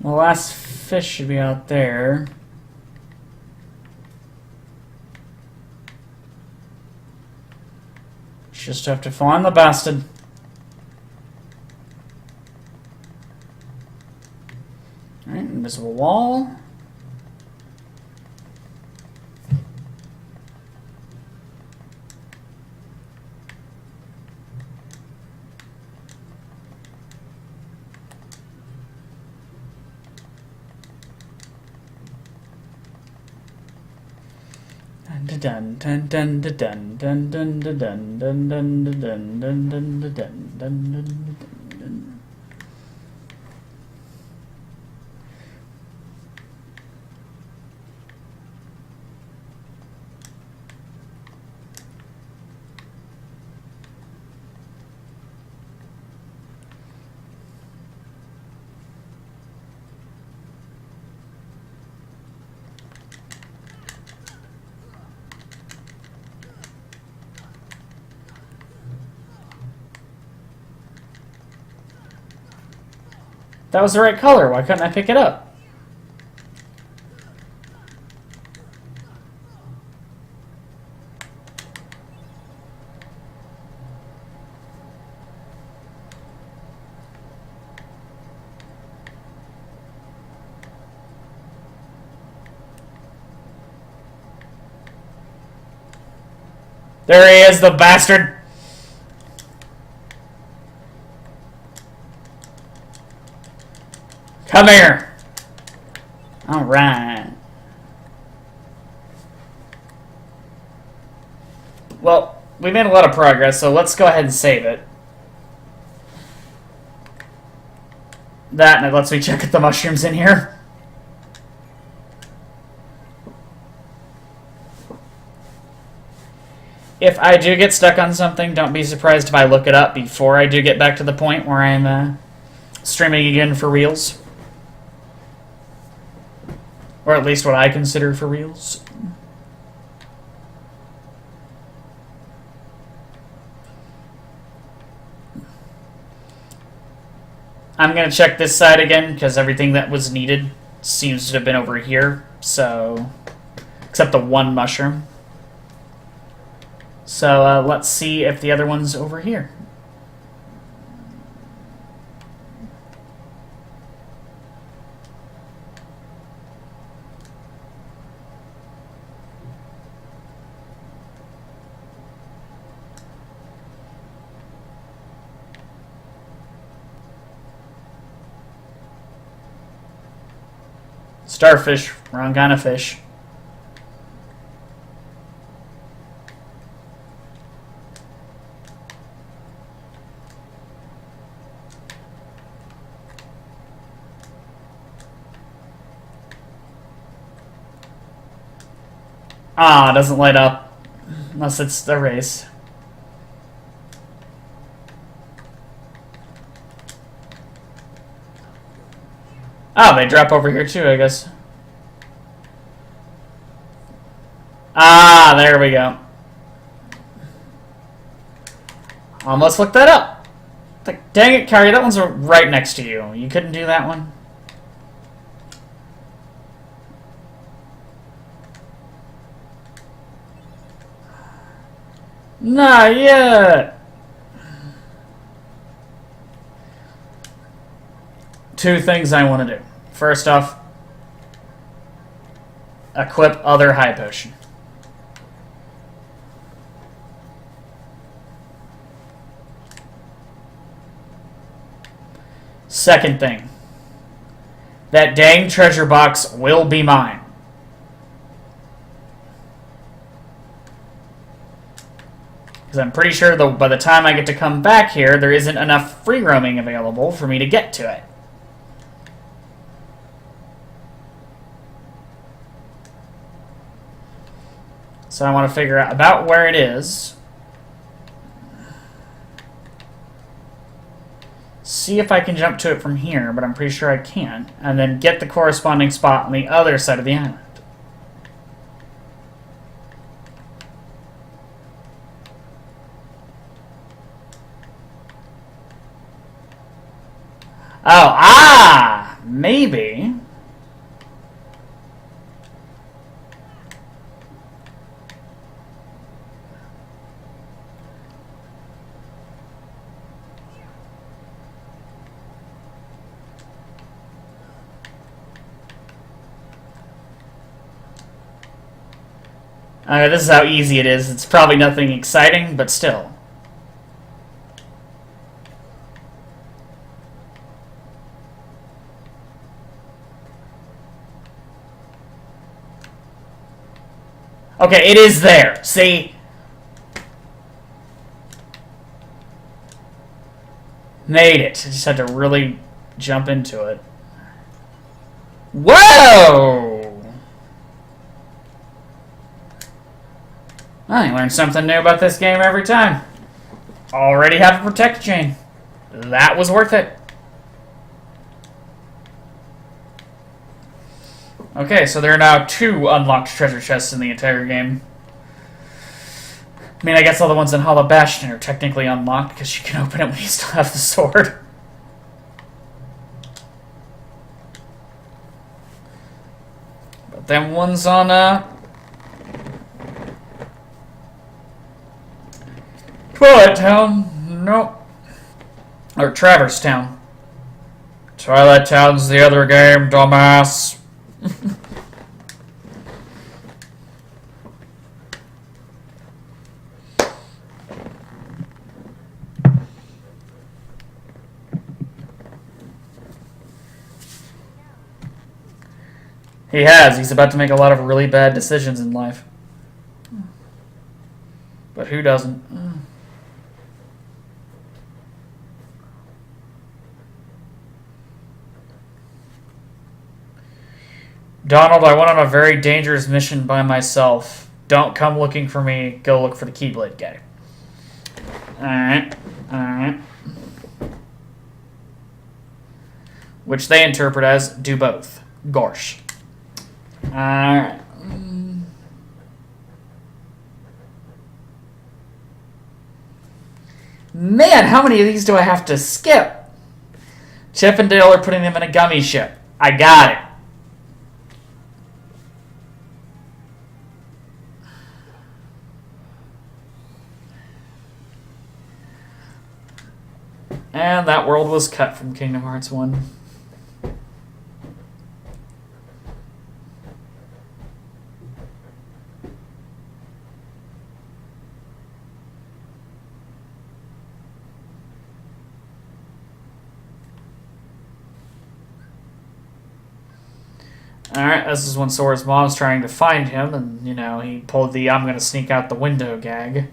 The last fish should be out there. Just have to find the bastard. Alright, invisible wall. dun dun dun dun dun dun dun dun dun dun dun dun dun dun dun dun dun. That was the right color. Why couldn't I pick it up? There he is, the bastard! Come here! Alright. Well, we made a lot of progress, so let's go ahead and save it. That, and it lets me check if the mushrooms in here. If I do get stuck on something, don't be surprised if I look it up before I do get back to the point where I'm streaming again for reals. Or at least what I consider for reals. I'm going to check this side again, because everything that was needed seems to have been over here. So, except the one mushroom. So let's see if the other one's over here. Starfish, wrong kind of fish. Ah, it doesn't light up. Unless it's the race. Oh, they drop over here too, I guess. Ah, there we go. Almost looked that up. Like, dang it, Carrie, that one's right next to you. You couldn't do that one? Not yet. Two things I want to do. First off, equip other high potion. Second thing, that dang treasure box will be mine. Because I'm pretty sure by the time I get to come back here, there isn't enough free roaming available for me to get to it. So I want to figure out about where it is. See if I can jump to it from here, but I'm pretty sure I can. And then get the corresponding spot on the other side of the island. Oh, maybe. This is how easy it is. It's probably nothing exciting, but still. Okay, it is there. See? Made it. I just had to really jump into it. Whoa! I learn something new about this game every time. Already have a protect chain. That was worth it. Okay, so there are now 2 unlocked treasure chests in the entire game. I mean, I guess all the ones in Hollow Bastion are technically unlocked because you can open it when you still have the sword. But them ones on, Twilight Town? Nope. Or Traverse Town. Twilight Town's the other game, dumbass. He has. He's about to make a lot of really bad decisions in life. But who doesn't? Donald, I went on a very dangerous mission by myself. Don't come looking for me. Go look for the Keyblade guy. Alright. Alright. Which they interpret as do both. Gorsh. Alright. Man, how many of these do I have to skip? Chip and Dale are putting them in a gummy ship. I got it. And that world was cut from Kingdom Hearts 1. Alright, this is when Sora's mom's trying to find him, and, you know, he pulled the I'm gonna sneak out the window gag.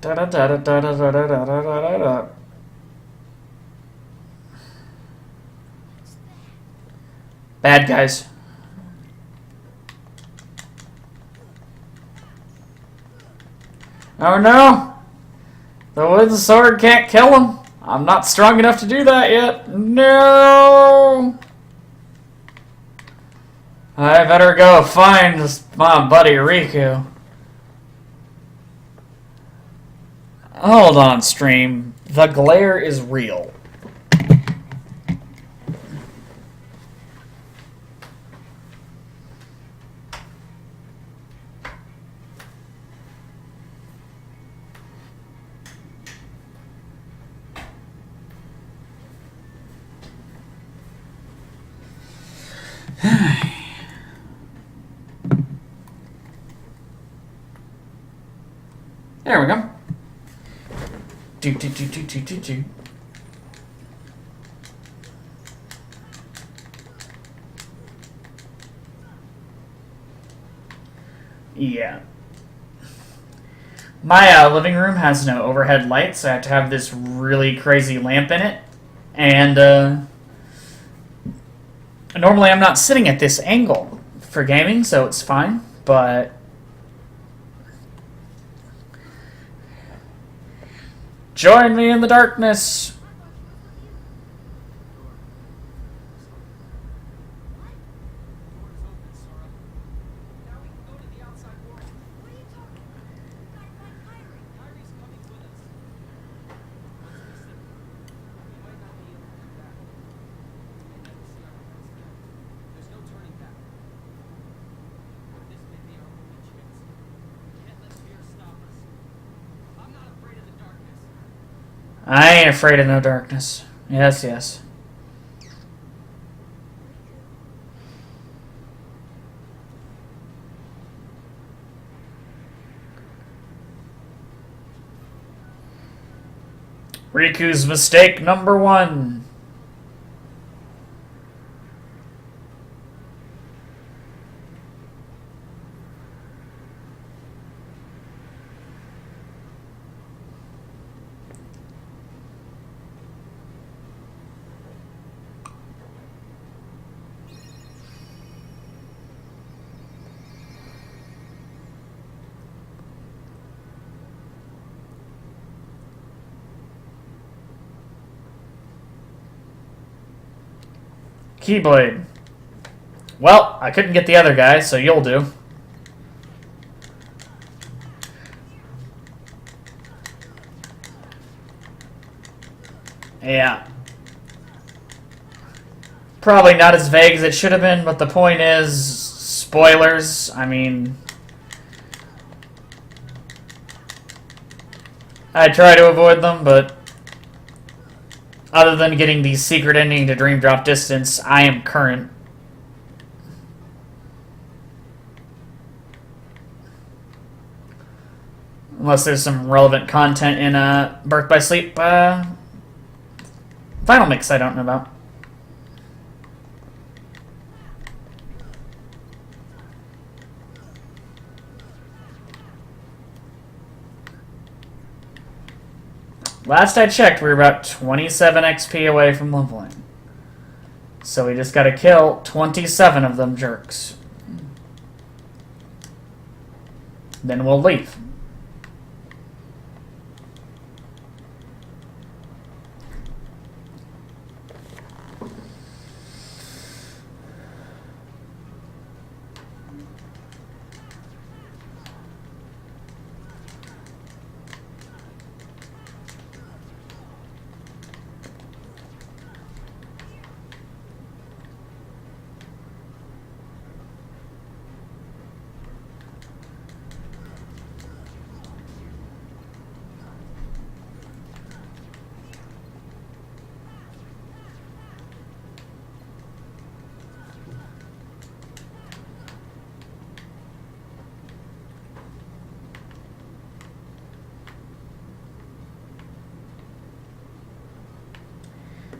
Da-da-da-da-da-da-da-da-da-da-da. Bad guys. Oh no! The wooden sword can't kill him. I'm not strong enough to do that yet. No! I better go find my buddy Riku. Hold on, stream. The glare is real. There we go. Do. Yeah. My living room has no overhead lights, so I have to have this really crazy lamp in it. And normally I'm not sitting at this angle for gaming, so it's fine, but join me in the darkness. I ain't afraid of no darkness. Yes, yes. Riku's mistake number 1. Keyblade. Well, I couldn't get the other guy, so you'll do. Yeah. Probably not as vague as it should have been, but the point is, spoilers, I mean... I try to avoid them, but... Other than getting the secret ending to Dream Drop Distance, I am current. Unless there's some relevant content in Birth by Sleep Final Mix I don't know about. Last I checked, we were about 27 XP away from leveling. So we just gotta kill 27 of them jerks. Then we'll leave.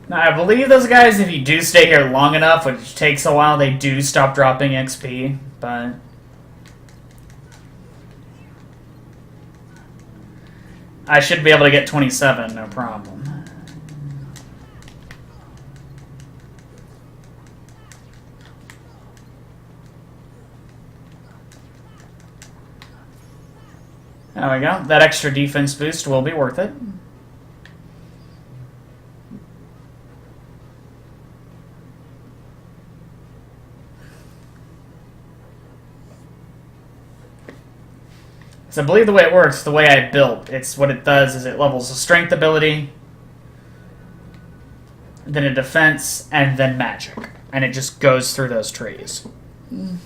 Now, I believe those guys, if you do stay here long enough, which takes a while, they do stop dropping XP, but... I should be able to get 27, no problem. There we go. That extra defense boost will be worth it. So I believe the way it works, the way I built, it's what it does is it levels a strength ability, then a defense, and then magic. And it just goes through those trees. And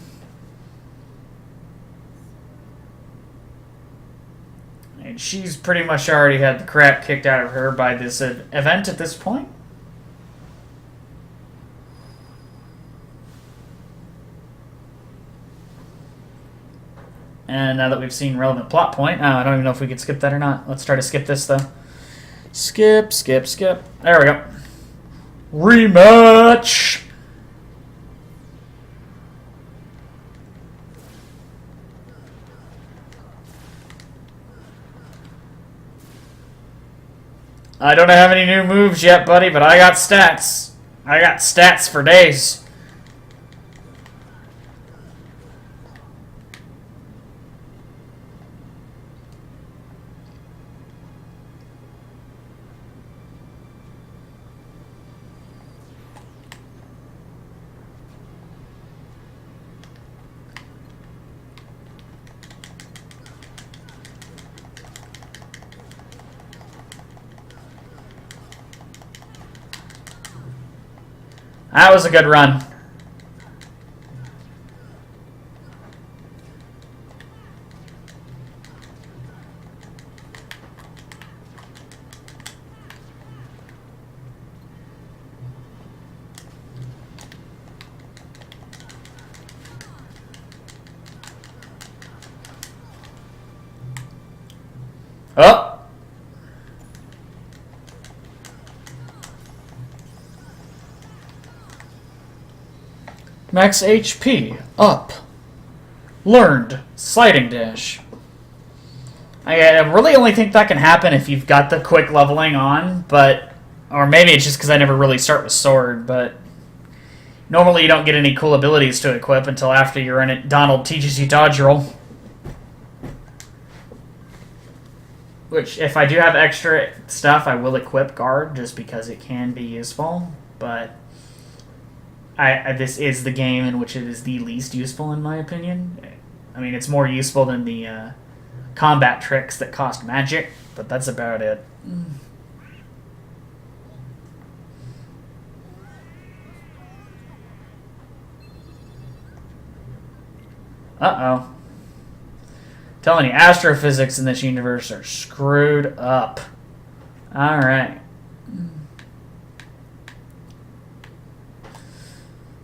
she's pretty much already had the crap kicked out of her by this event at this point. And now that we've seen relevant plot point, I don't even know if we could skip that or not. Let's try to skip this, though. Skip, skip, skip. There we go. Rematch! I don't have any new moves yet, buddy, but I got stats. I got stats for days. That was a good run. Oh! Max HP, up. Learned, sliding dash. I really only think that can happen if you've got the quick leveling on, but... Or maybe it's just because I never really start with sword, but... Normally you don't get any cool abilities to equip until after you're in it. Donald teaches you dodge roll. Which, if I do have extra stuff, I will equip guard, just because it can be useful, but... this is the game in which it is the least useful, in my opinion. I mean, it's more useful than the combat tricks that cost magic, but that's about it. Uh-oh. Telling you, astrophysics in this universe are screwed up. Alright.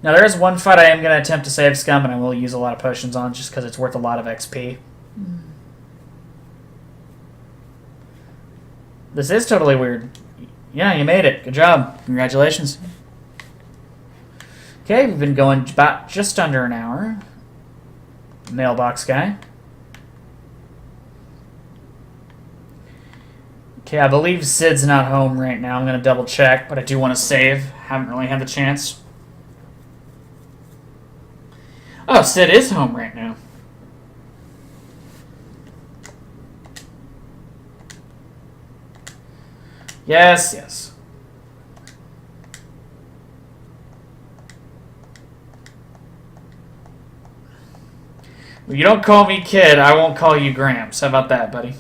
Now, there is one fight I am going to attempt to save Scum, and I will use a lot of potions on just because it's worth a lot of XP. This is totally weird. Yeah, you made it. Good job. Congratulations. Okay, we've been going about just under an hour. Mailbox guy. Okay, I believe Sid's not home right now. I'm going to double check, but I do want to save. Haven't really had the chance. Oh, Sid is home right now. Yes, yes. Well, you don't call me kid, I won't call you Gramps. How about that, buddy?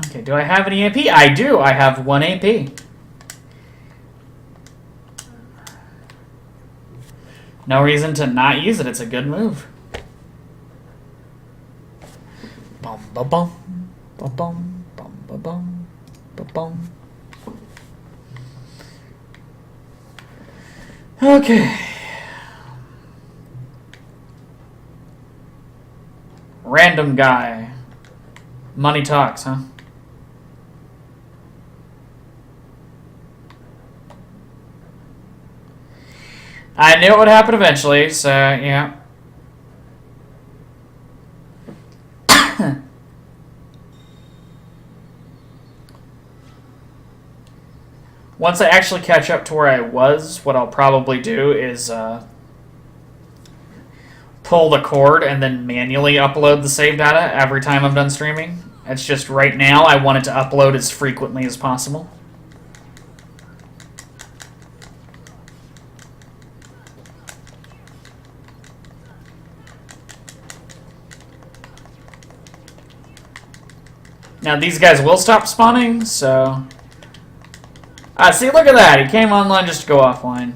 Okay, do I have any AP? I do. I have 1 AP. No reason to not use it. It's a good move. Bum ba bum ba bum bum ba bum ba bum. Okay. Random guy. Money talks, huh? I knew it would happen eventually, so yeah. Once I actually catch up to where I was, what I'll probably do is pull the cord and then manually upload the save data every time I'm done streaming. It's just right now I want it to upload as frequently as possible. Now these guys will stop spawning, so... Ah, see, look at that! He came online just to go offline.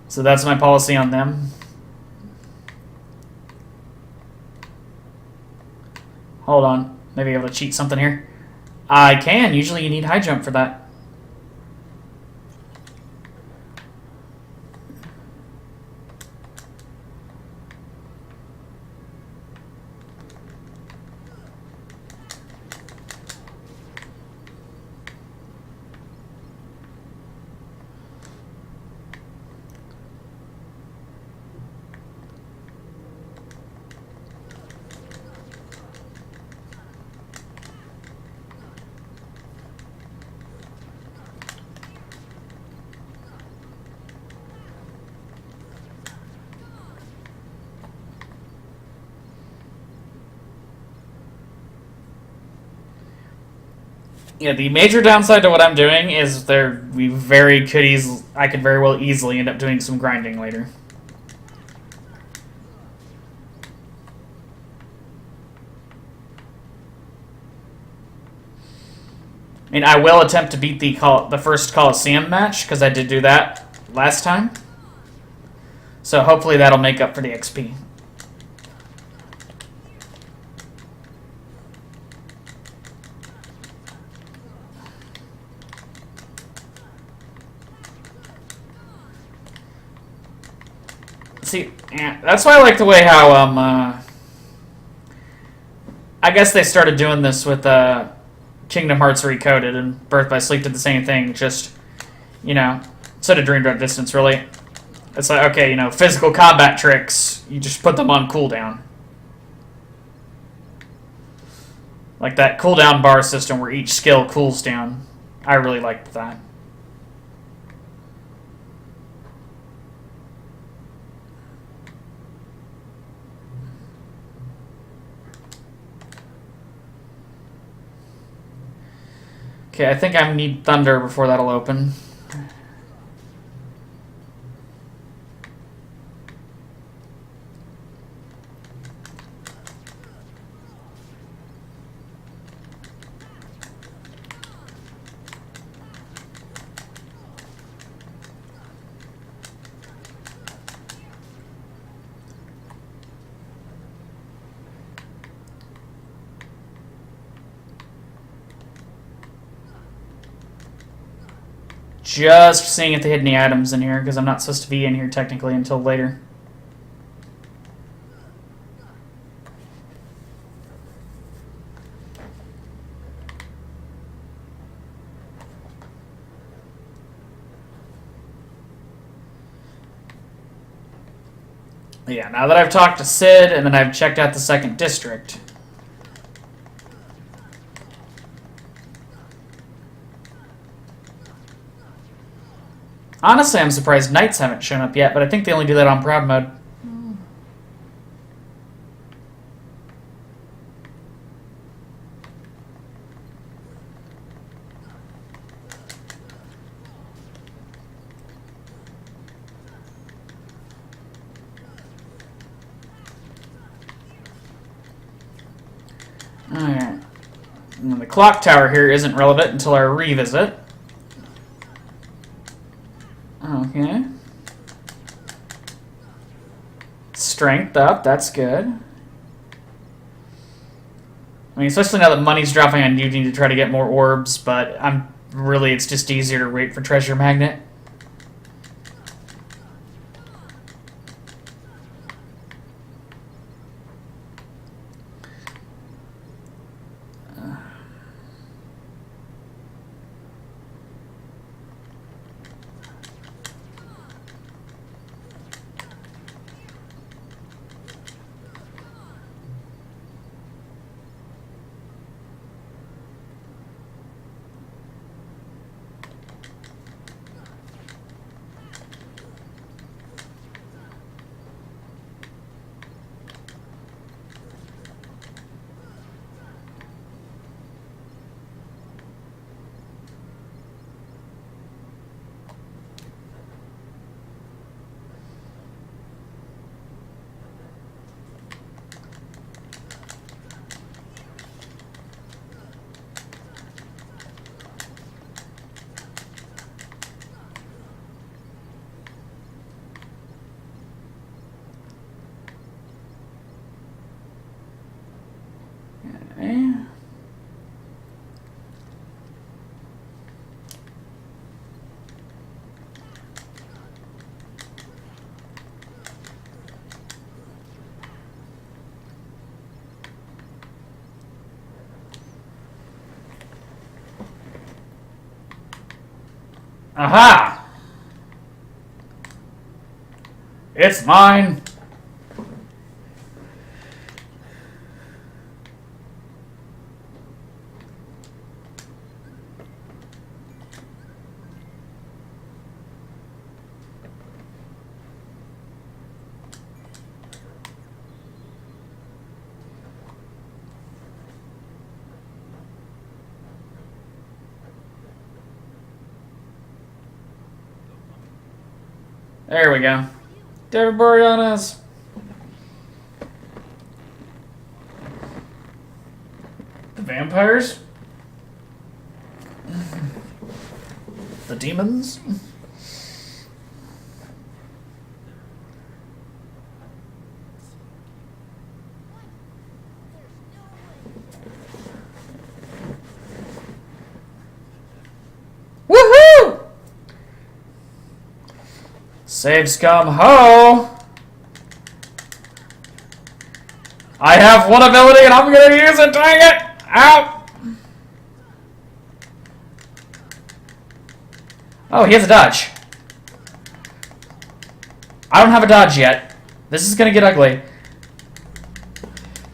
So that's my policy on them. Hold on. Maybe able to cheat something here. I can. Usually you need high jump for that. Yeah, the major downside to what I'm doing is I could very well easily end up doing some grinding later. I mean, I will attempt to beat the first Coliseum match, because I did do that last time. So hopefully that'll make up for the XP. See, yeah, that's why I like the way how, I guess they started doing this with, Kingdom Hearts Recoded, and Birth by Sleep did the same thing, just, you know, instead of Dream Drop Distance, really. It's like, okay, you know, physical combat tricks, you just put them on cooldown. Like that cooldown bar system where each skill cools down. I really liked that. Okay, I think I need thunder before that'll open. Just seeing if they hid any items in here, because I'm not supposed to be in here technically until later. Yeah, now that I've talked to Sid, and then I've checked out the second district. Honestly, I'm surprised knights haven't shown up yet, but I think they only do that on proud mode. Alright. And the clock tower here isn't relevant until our revisit. Okay. Strength up, that's good. I mean, especially now that money's dropping on you, need to try to get more orbs, but it's just easier to wait for treasure magnet. Okay. Aha! It's mine! There we go. David Boreanaz. The vampires? The demons? Woohoo! Save scum ho! I have one ability and I'm gonna use it, dang it! Ow! Oh, he has a dodge. I don't have a dodge yet. This is gonna get ugly.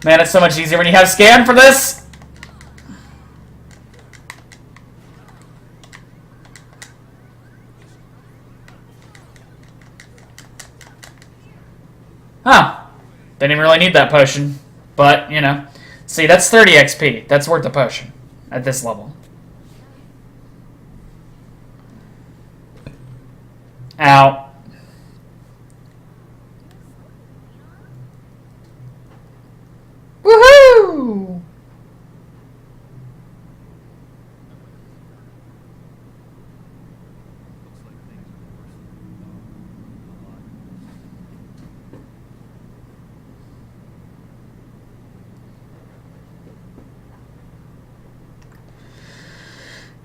Man, it's so much easier when you have scan for this! Huh. Didn't even really need that potion. But, you know. See, that's 30 XP. That's worth the potion. At this level. Out. Woohoo!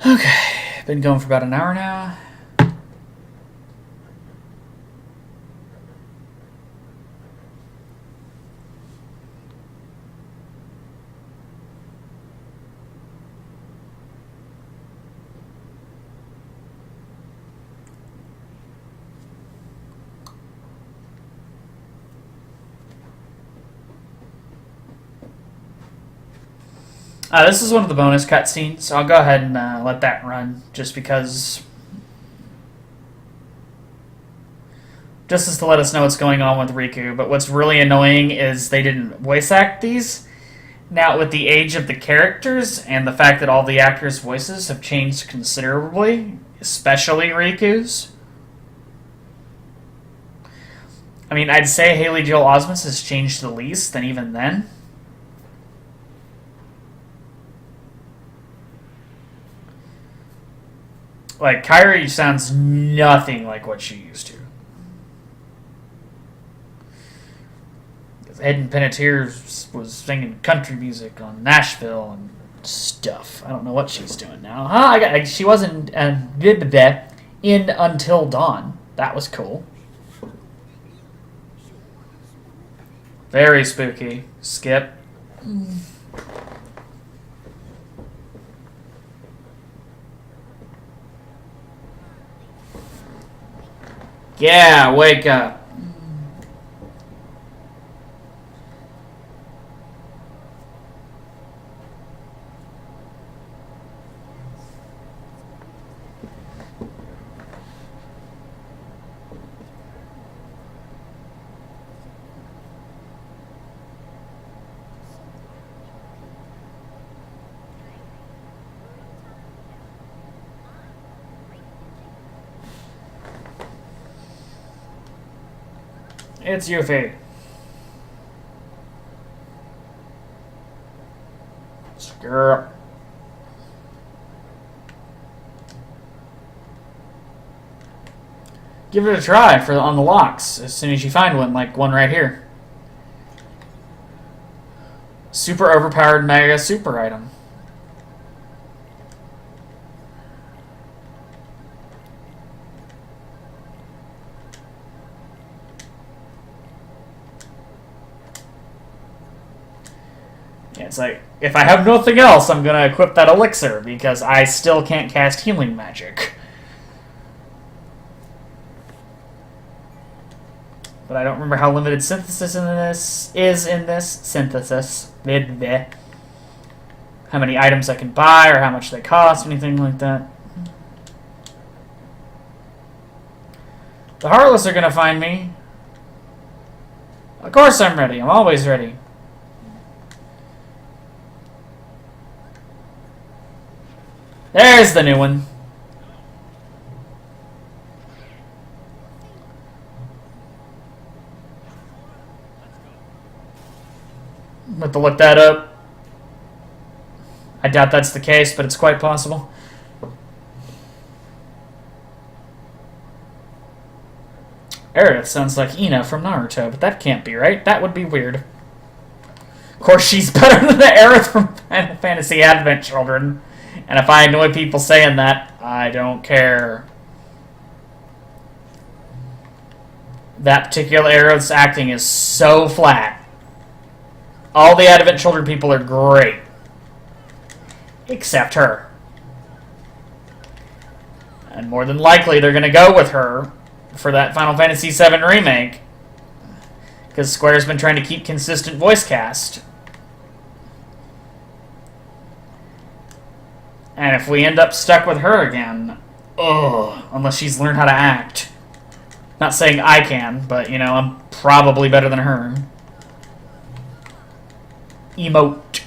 Okay, been going for about an hour now. This is one of the bonus cutscenes, so I'll go ahead and let that run, just because... Just as to let us know what's going on with Riku. But what's really annoying is they didn't voice act these. Now, with the age of the characters, and the fact that all the actors' voices have changed considerably, especially Riku's... I mean, I'd say Haley Joel Osment has changed the least, and even then... Like, Kairi sounds nothing like what she used to. Hayden Panettiere was singing country music on Nashville and stuff. I don't know what she's doing now. She wasn't in Until Dawn. That was cool. Very spooky. Skip. Yeah, wake up. It's Yuffie. Screw. Give it a try on the locks as soon as you find one, like one right here. Super overpowered mega super item. It's like, if I have nothing else, I'm going to equip that elixir, because I still can't cast healing magic. But I don't remember how limited synthesis is in this. Synthesis. How many items I can buy, or how much they cost, anything like that. The Heartless are going to find me. Of course I'm ready. I'm always ready. There's the new one. I'm going to look that up. I doubt that's the case, but it's quite possible. Aerith sounds like Ina from Naruto, but that can't be right. That would be weird. Of course, she's better than the Aerith from Final Fantasy Advent Children. And if I annoy people saying that, I don't care. That particular Aerith's acting is so flat. All the Advent Children people are great. Except her. And more than likely, they're going to go with her for that Final Fantasy VII Remake. Because Square's been trying to keep consistent voice cast. And if we end up stuck with her again, unless she's learned how to act. Not saying I can, but, you know, I'm probably better than her. Emote.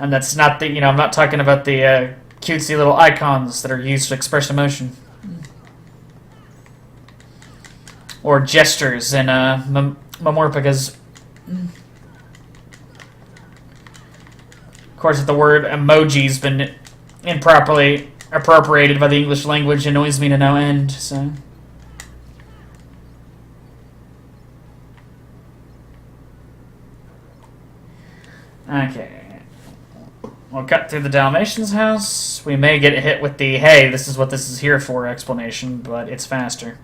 And that's not the, I'm not talking about the cutesy little icons that are used to express emotion. Or gestures in Mamorpika's. Of course, if the word emoji's been improperly appropriated by the English language, annoys me to no end, so... Okay. We'll cut through the Dalmatian's house. We may get hit with the, hey, this is what this is here for explanation, but it's faster.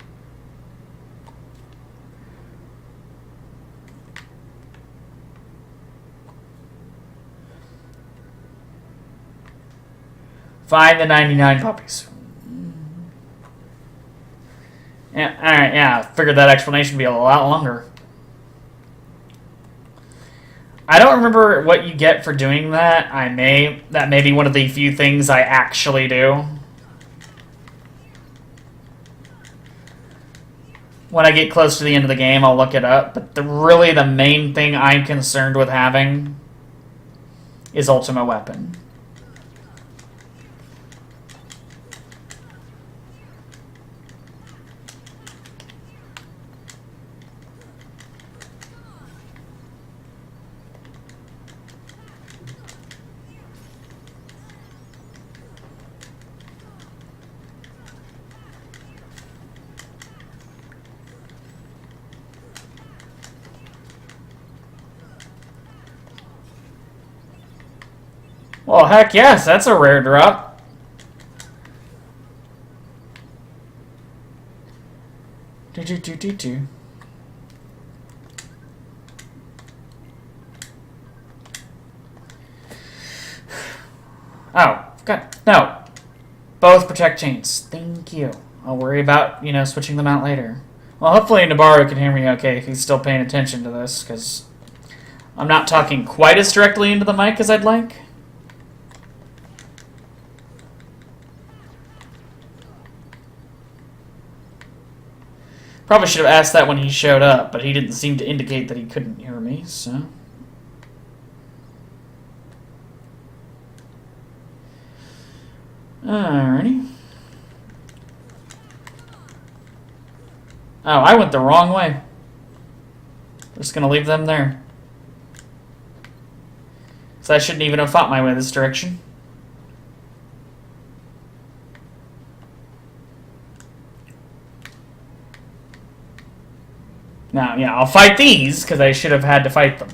Find the 99 puppies. Yeah, alright, yeah. Figured that explanation would be a lot longer. I don't remember what you get for doing that. That may be one of the few things I actually do. When I get close to the end of the game, I'll look it up. But really the main thing I'm concerned with having is Ultima Weapon. Well, heck yes, that's a rare drop. Do. Oh, God, no. Both protect chains. Thank you. I'll worry about, switching them out later. Well, hopefully Nabarro can hear me okay if he's still paying attention to this, because I'm not talking quite as directly into the mic as I'd like. Probably should have asked that when he showed up, but he didn't seem to indicate that he couldn't hear me, so... Alrighty. Oh, I went the wrong way. Just gonna leave them there. So I shouldn't even have fought my way this direction. Now, yeah, I'll fight these, because I should have had to fight them.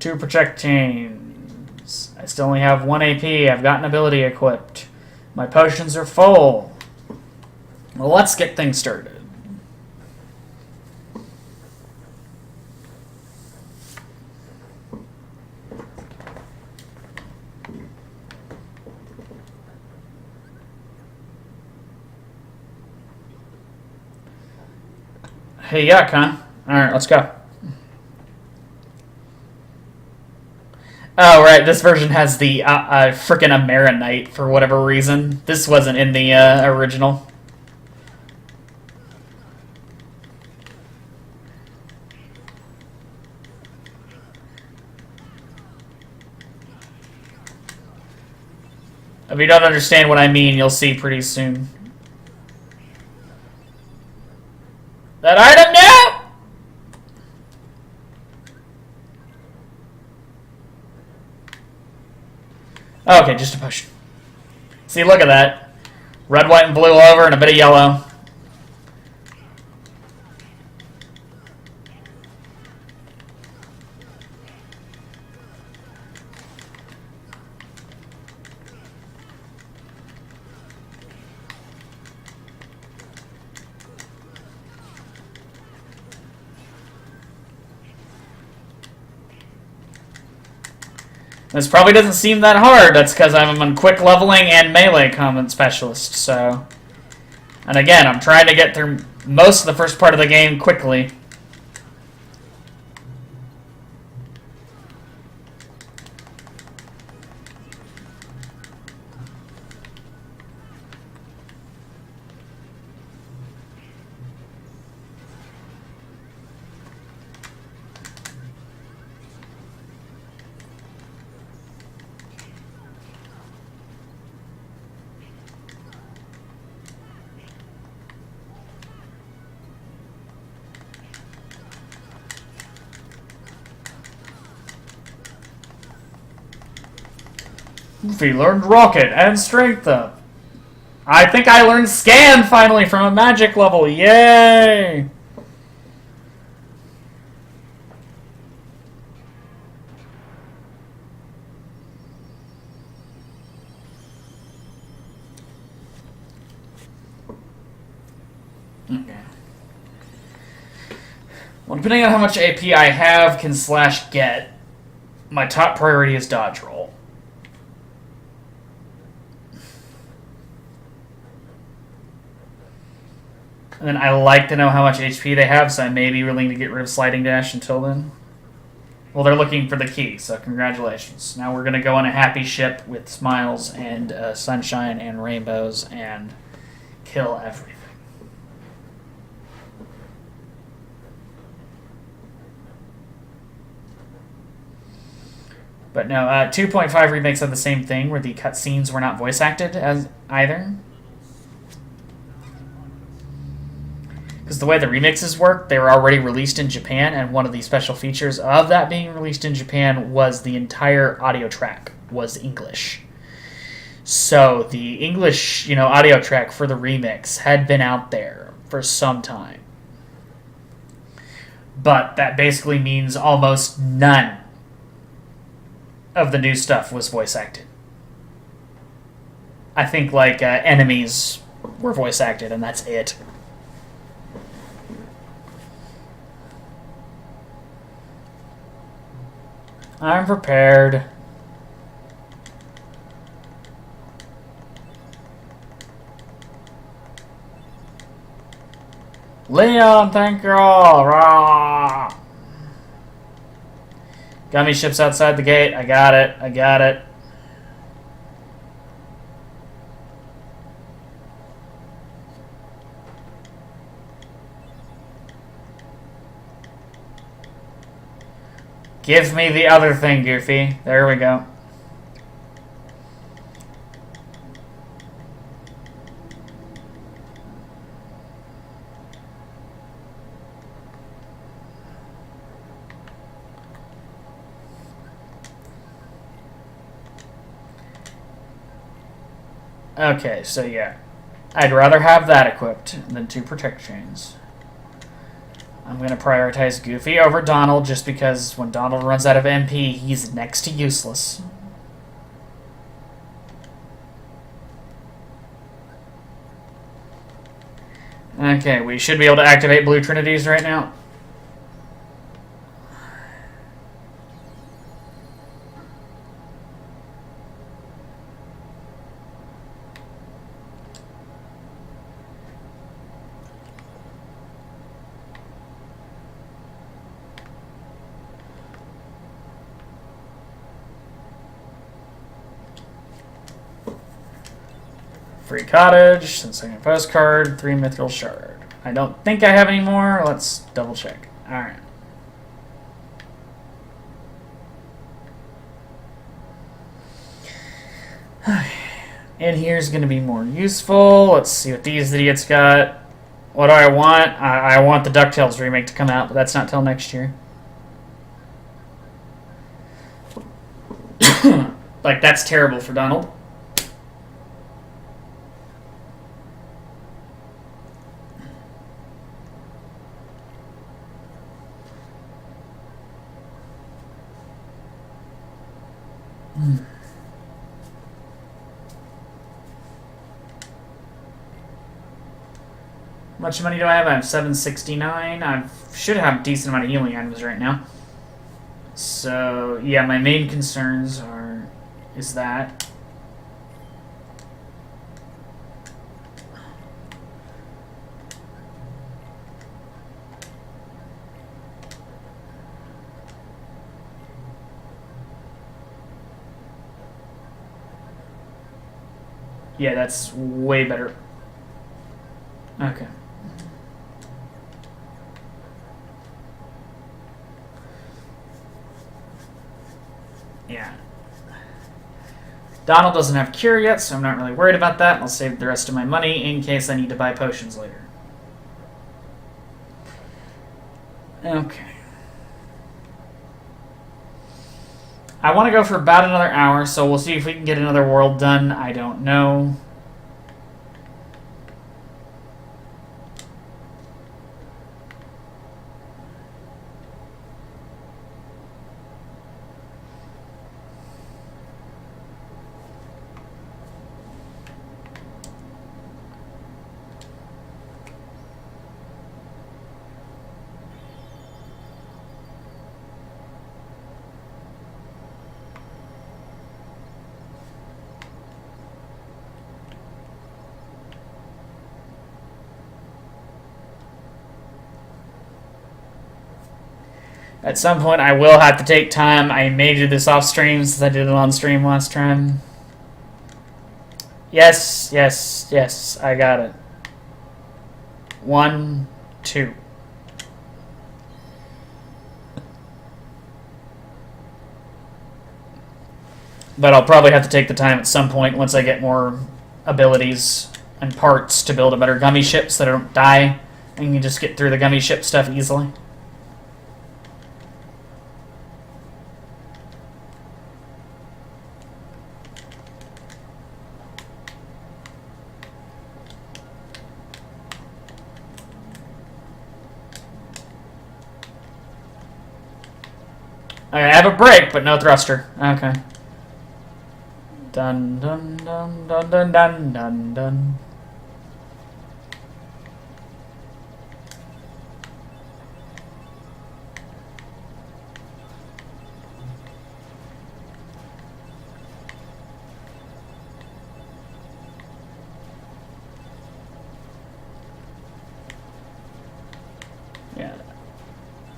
Two protect chains. I still only have 1 AP. I've got an ability equipped. My potions are full. Well, let's get things started. Hey, yuck, huh? Alright, let's go. Oh, right, this version has the frickin' Amaranite for whatever reason. This wasn't in the original. If you don't understand what I mean, you'll see pretty soon. That item now! Okay, just a potion. See, look at that. Red, white, and blue over, and a bit of yellow. This probably doesn't seem that hard. That's because I'm on quick leveling and melee combat specialist, so... And again, I'm trying to get through most of the first part of the game quickly. Goofy learned Rocket and Strength Up. I think I learned Scan finally from a magic level. Yay! Okay. Well, depending on how much AP I have, can / get, my top priority is dodge roll. And then I like to know how much HP they have, so I may be willing to get rid of Sliding Dash until then. Well, they're looking for the key, so congratulations. Now we're going to go on a happy ship with smiles and sunshine and rainbows and kill everything. But no, 2.5 remakes had the same thing, where the cutscenes were not voice acted as either. Because the way the remixes work, they were already released in Japan, and one of the special features of that being released in Japan was the entire audio track was English. So the English, audio track for the remix had been out there for some time. But that basically means almost none of the new stuff was voice acted. I think enemies were voice acted, and that's it. I'm prepared. Leon, thank you all. Rah! Gummy ship's outside the gate. I got it. I got it. Give me the other thing, Goofy. There we go. Okay, so yeah. I'd rather have that equipped than 2 protect chains. I'm going to prioritize Goofy over Donald just because when Donald runs out of MP, he's next to useless. Okay, we should be able to activate Blue Trinities right now. Free cottage, 10-second postcard, 3 mithril shard. I don't think I have any more. Let's double check. Alright. In here's going to be more useful. Let's see what these idiots got. What do I want? I want the DuckTales remake to come out, but that's not till next year. That's terrible for Donald. How much money do I have? I have 769. I should have a decent amount of healing items right now. So, yeah, my main concerns is that. Yeah, that's way better. Okay. Yeah. Donald doesn't have cure yet, so I'm not really worried about that. I'll save the rest of my money in case I need to buy potions later. Okay. I want to go for about another hour, so we'll see if we can get another world done. I don't know. At some point, I will have to take time. I may do this off stream since I did it on stream last time. Yes, yes, yes, I got it. 1, 2. But I'll probably have to take the time at some point once I get more abilities and parts to build a better gummy ship so that I don't die and can just get through the gummy ship stuff easily. Okay, I have a brake, but no thruster. Okay. Dun dun dun dun dun dun dun dun.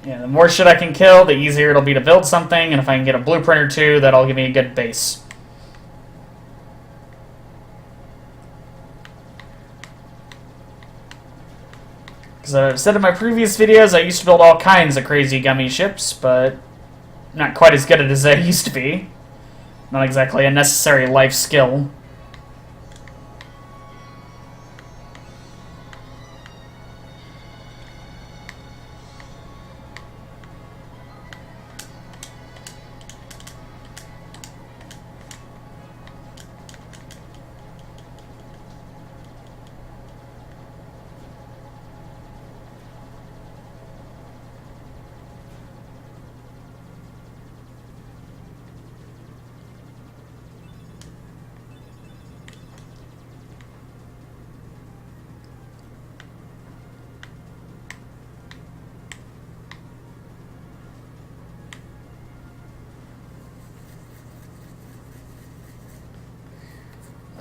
Yeah, the more shit I can kill, the easier it'll be to build something, and if I can get a blueprint or two, that'll give me a good base. Because I've said in my previous videos, I used to build all kinds of crazy gummy ships, but not quite as good at it as I used to be. Not exactly a necessary life skill.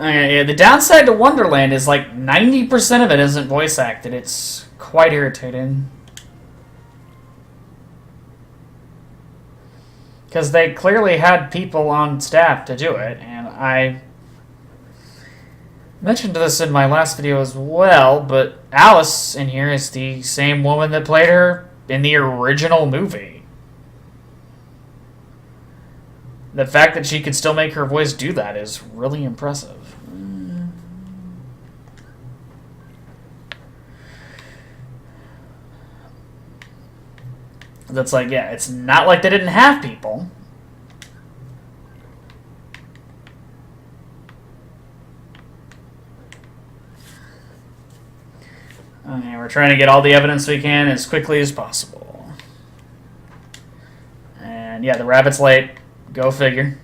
Yeah, the downside to Wonderland is like 90% of it isn't voice acted. It's quite irritating. Because they clearly had people on staff to do it, and I mentioned this in my last video as well, but Alice in here is the same woman that played her in the original movie. The fact that she could still make her voice do that is really impressive. That's like, yeah, it's not like they didn't have people. Okay, we're trying to get all the evidence we can as quickly as possible. And yeah, the rabbit's late. Go figure.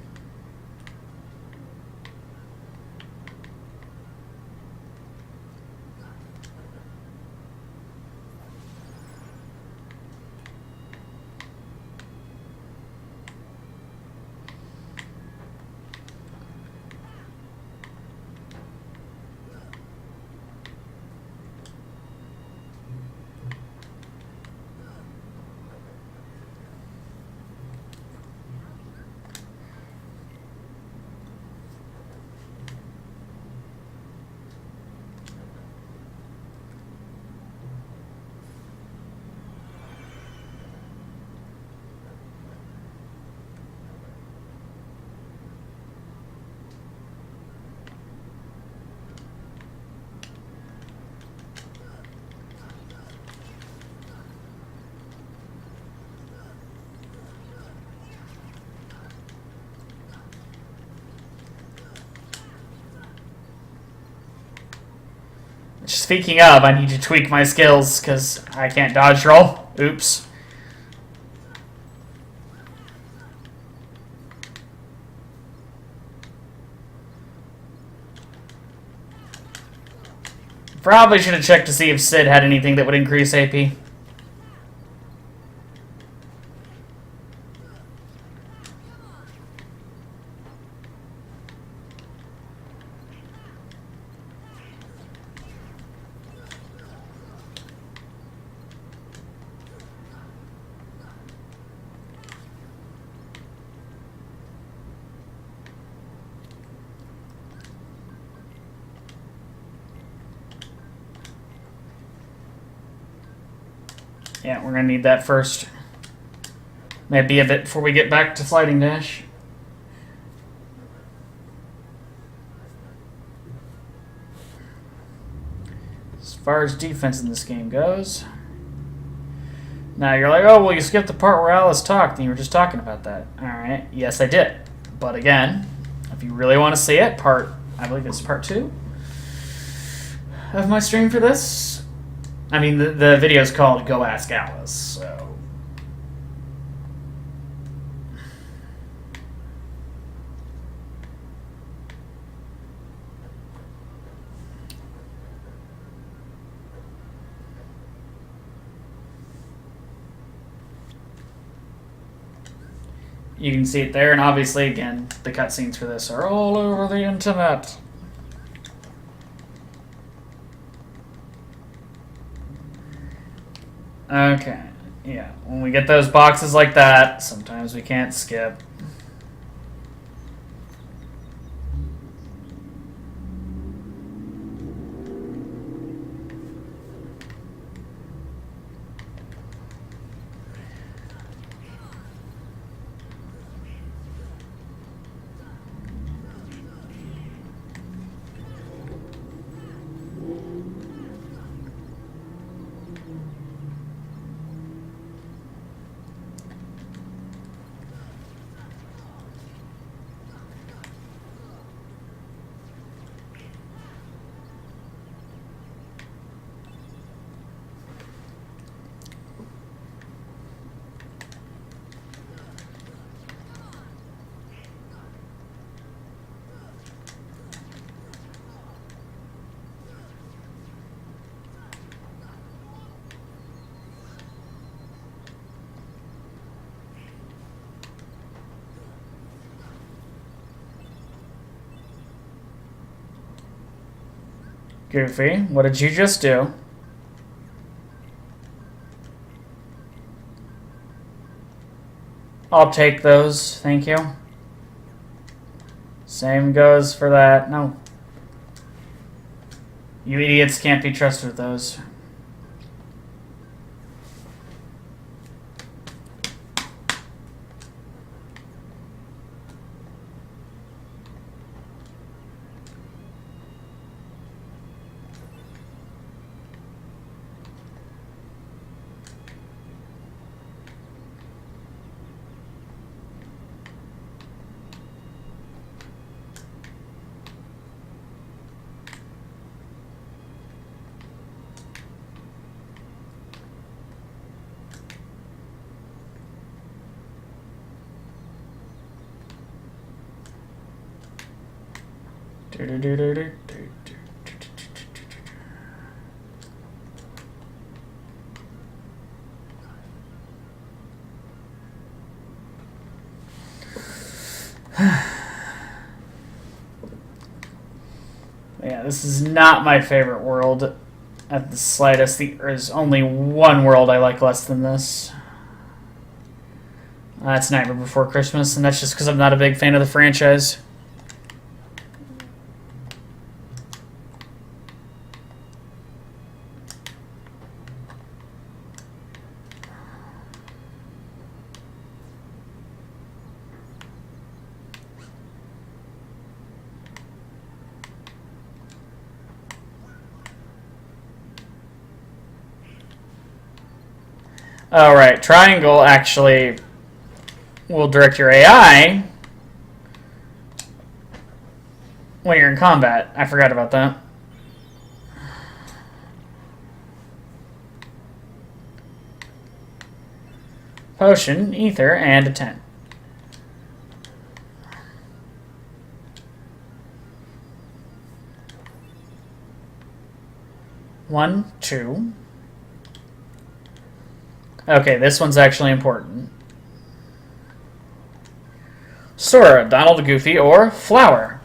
speaking of, I need to tweak my skills because I can't dodge roll. Oops. Probably should have checked to see if Sid had anything that would increase AP. Yeah, we're going to need that first. Maybe a bit before we get back to Sliding Dash. As far as defense in this game goes. Now you're like, oh, well, you skipped the part where Alice talked, and you were just talking about that. Alright, yes, I did. But again, if you really want to see it, I believe it's part 2 of my stream for this. I mean, the video is called Go Ask Alice, so... You can see it there, and obviously, again, the cutscenes for this are all over the internet. Okay, yeah, when we get those boxes like that, sometimes we can't skip. Goofy, what did you just do? I'll take those, thank you. Same goes for that. No. You idiots can't be trusted with those. Yeah, this is not my favorite world at the slightest. There's only one world I like less than this. That's Nightmare Before Christmas, and that's just because I'm not a big fan of the franchise. Alright, triangle actually will direct your AI when you're in combat. I forgot about that. potion, ether, and a 10. One, two. Okay, this one's actually important. Sora, Donald the Goofy, or Flower.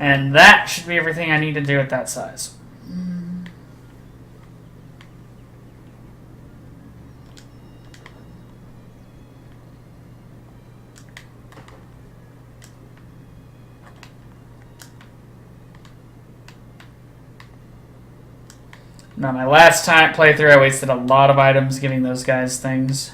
And that should be everything I need to do at that size. Now, my last time playthrough, I wasted a lot of items giving those guys things.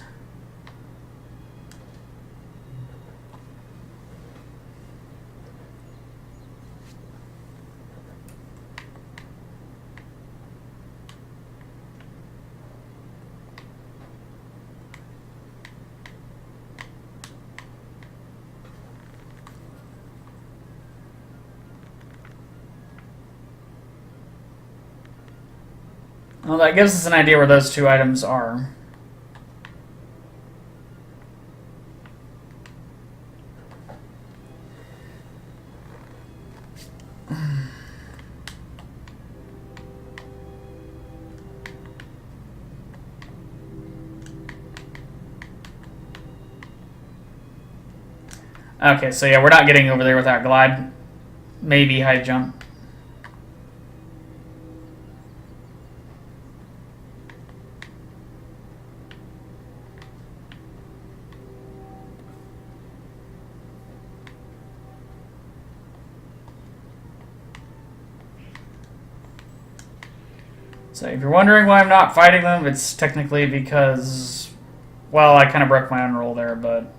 Well, that gives us an idea where those two items are. Okay, so yeah, we're not getting over there without glide. Maybe high jump. So if you're wondering why I'm not fighting them, it's technically because, well, I kind of broke my own rule there, but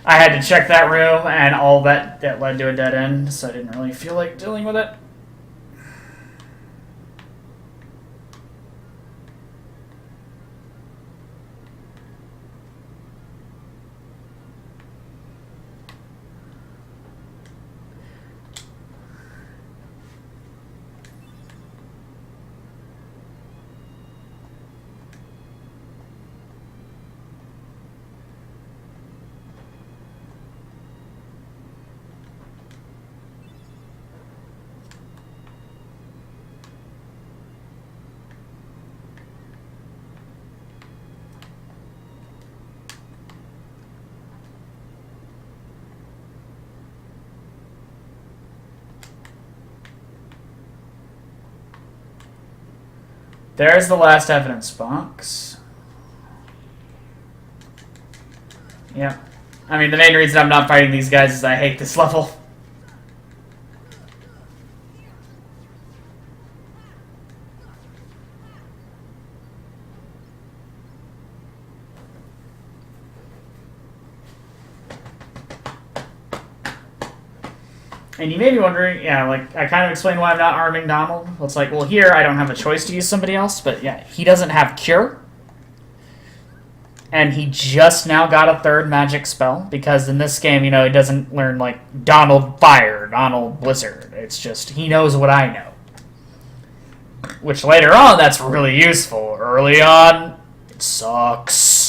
I had to check that room, and all that led to a dead end, so I didn't really feel like dealing with it. There's the last evidence box. Yep. I mean, the main reason I'm not fighting these guys is I hate this level. And you may be wondering, yeah, like, I kind of explained why I'm not arming Donald. It's like, well, here I don't have a choice to use somebody else, but yeah, he doesn't have Cure. And he just now got a third magic spell, because in this game, you know, he doesn't learn, like, Donald Fire, Donald Blizzard. It's just, he knows what I know. Which later on, that's really useful. Early on, it sucks.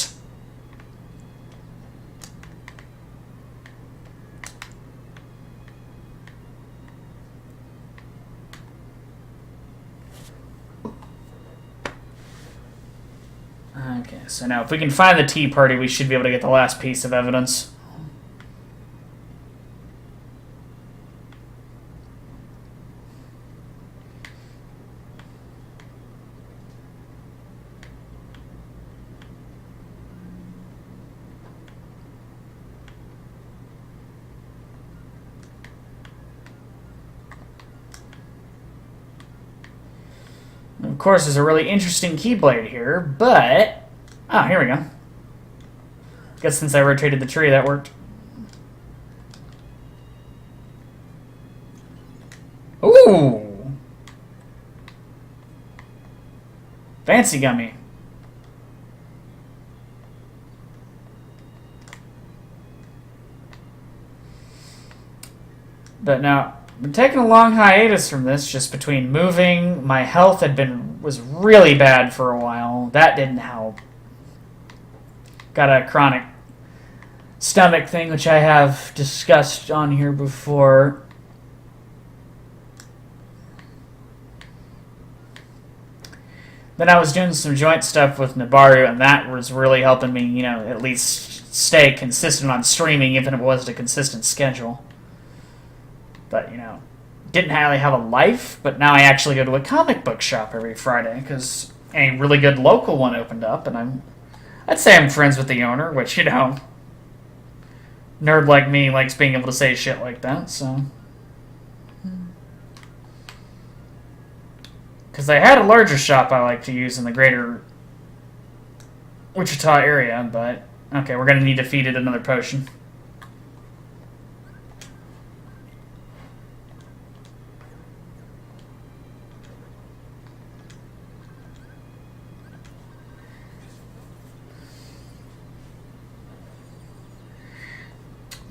Okay, so now if we can find the tea party, we should be able to get the last piece of evidence. course, there's a really interesting keyblade here, but... Oh, here we go. Guess since I rotated the tree, that worked. Ooh! Fancy gummy. But now, I've been taking a long hiatus from this, just between moving. My health was really bad for a while. That didn't help. Got a chronic stomach thing, which I have discussed on here before. Then I was doing some joint stuff with Nabaru, and that was really helping me, you know, at least stay consistent on streaming, even if it wasn't a consistent schedule. But, you know, didn't really have a life, but now I actually go to a comic book shop every Friday, because a really good local one opened up, and I'd say I'm friends with the owner, which, you know, nerd like me likes being able to say shit like that, so... Because I had a larger shop I like to use in the greater Wichita area, but... Okay, we're going to need to feed it another potion.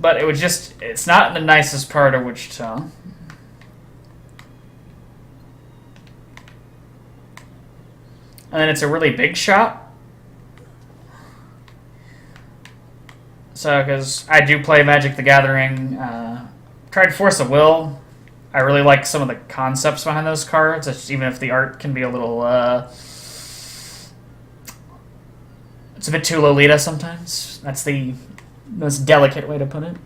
But it's not in the nicest part of Wichita. And then it's a really big shop. So, because I do play Magic the Gathering, tried Force of Will. I really like some of the concepts behind those cards, even if the art can be a little, it's a bit too Lolita sometimes. That's the most delicate way to put it.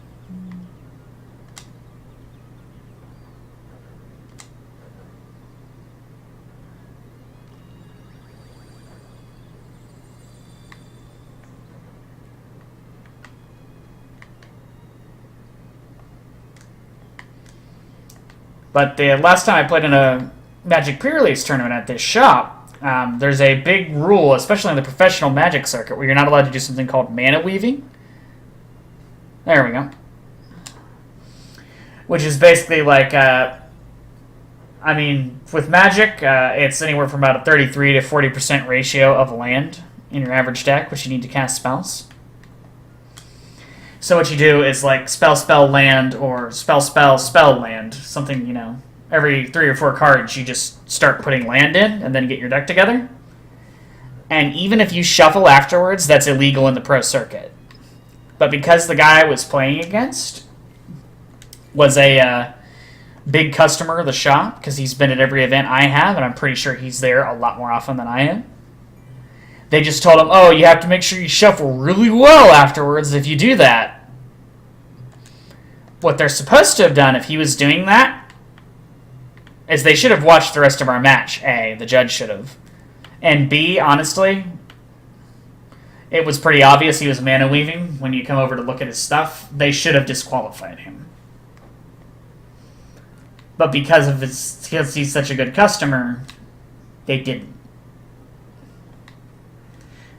But the last time I played in a Magic pre-release tournament at this shop, there's a big rule, especially in the professional Magic circuit, where you're not allowed to do something called mana weaving. There we go. Which is basically like, I mean, with Magic, it's anywhere from about a 33 to 40% ratio of land in your average deck, which you need to cast spells. So what you do is like spell land or spell land, something, you know, every 3 or 4 cards you just start putting land in and then get your deck together. And even if you shuffle afterwards, that's illegal in the pro circuit. But because the guy I was playing against was a big customer of the shop, because he's been at every event I have, and I'm pretty sure he's there a lot more often than I am, they just told him, oh, you have to make sure you shuffle really well afterwards if you do that. What they're supposed to have done if he was doing that is they should have watched the rest of our match, A, the judge should have. And B, honestly, it was pretty obvious he was mana weaving when you come over to look at his stuff. They should have disqualified him. But because he's such a good customer, they didn't.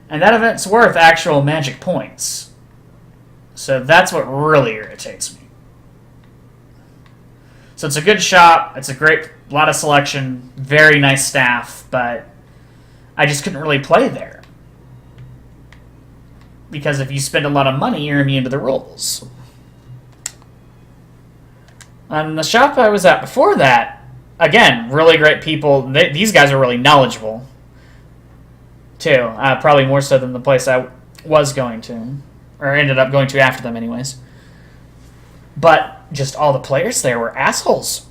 And that event's worth actual Magic points. So that's what really irritates me. So it's a good shop, it's a great, lot of selection, very nice staff, but I just couldn't really play there. Because if you spend a lot of money, you're immune to the rules. And the shop I was at before that, again, really great people. These guys are really knowledgeable, too. Probably more so than the place I was going to, or ended up going to after them anyways. But just all the players there were assholes.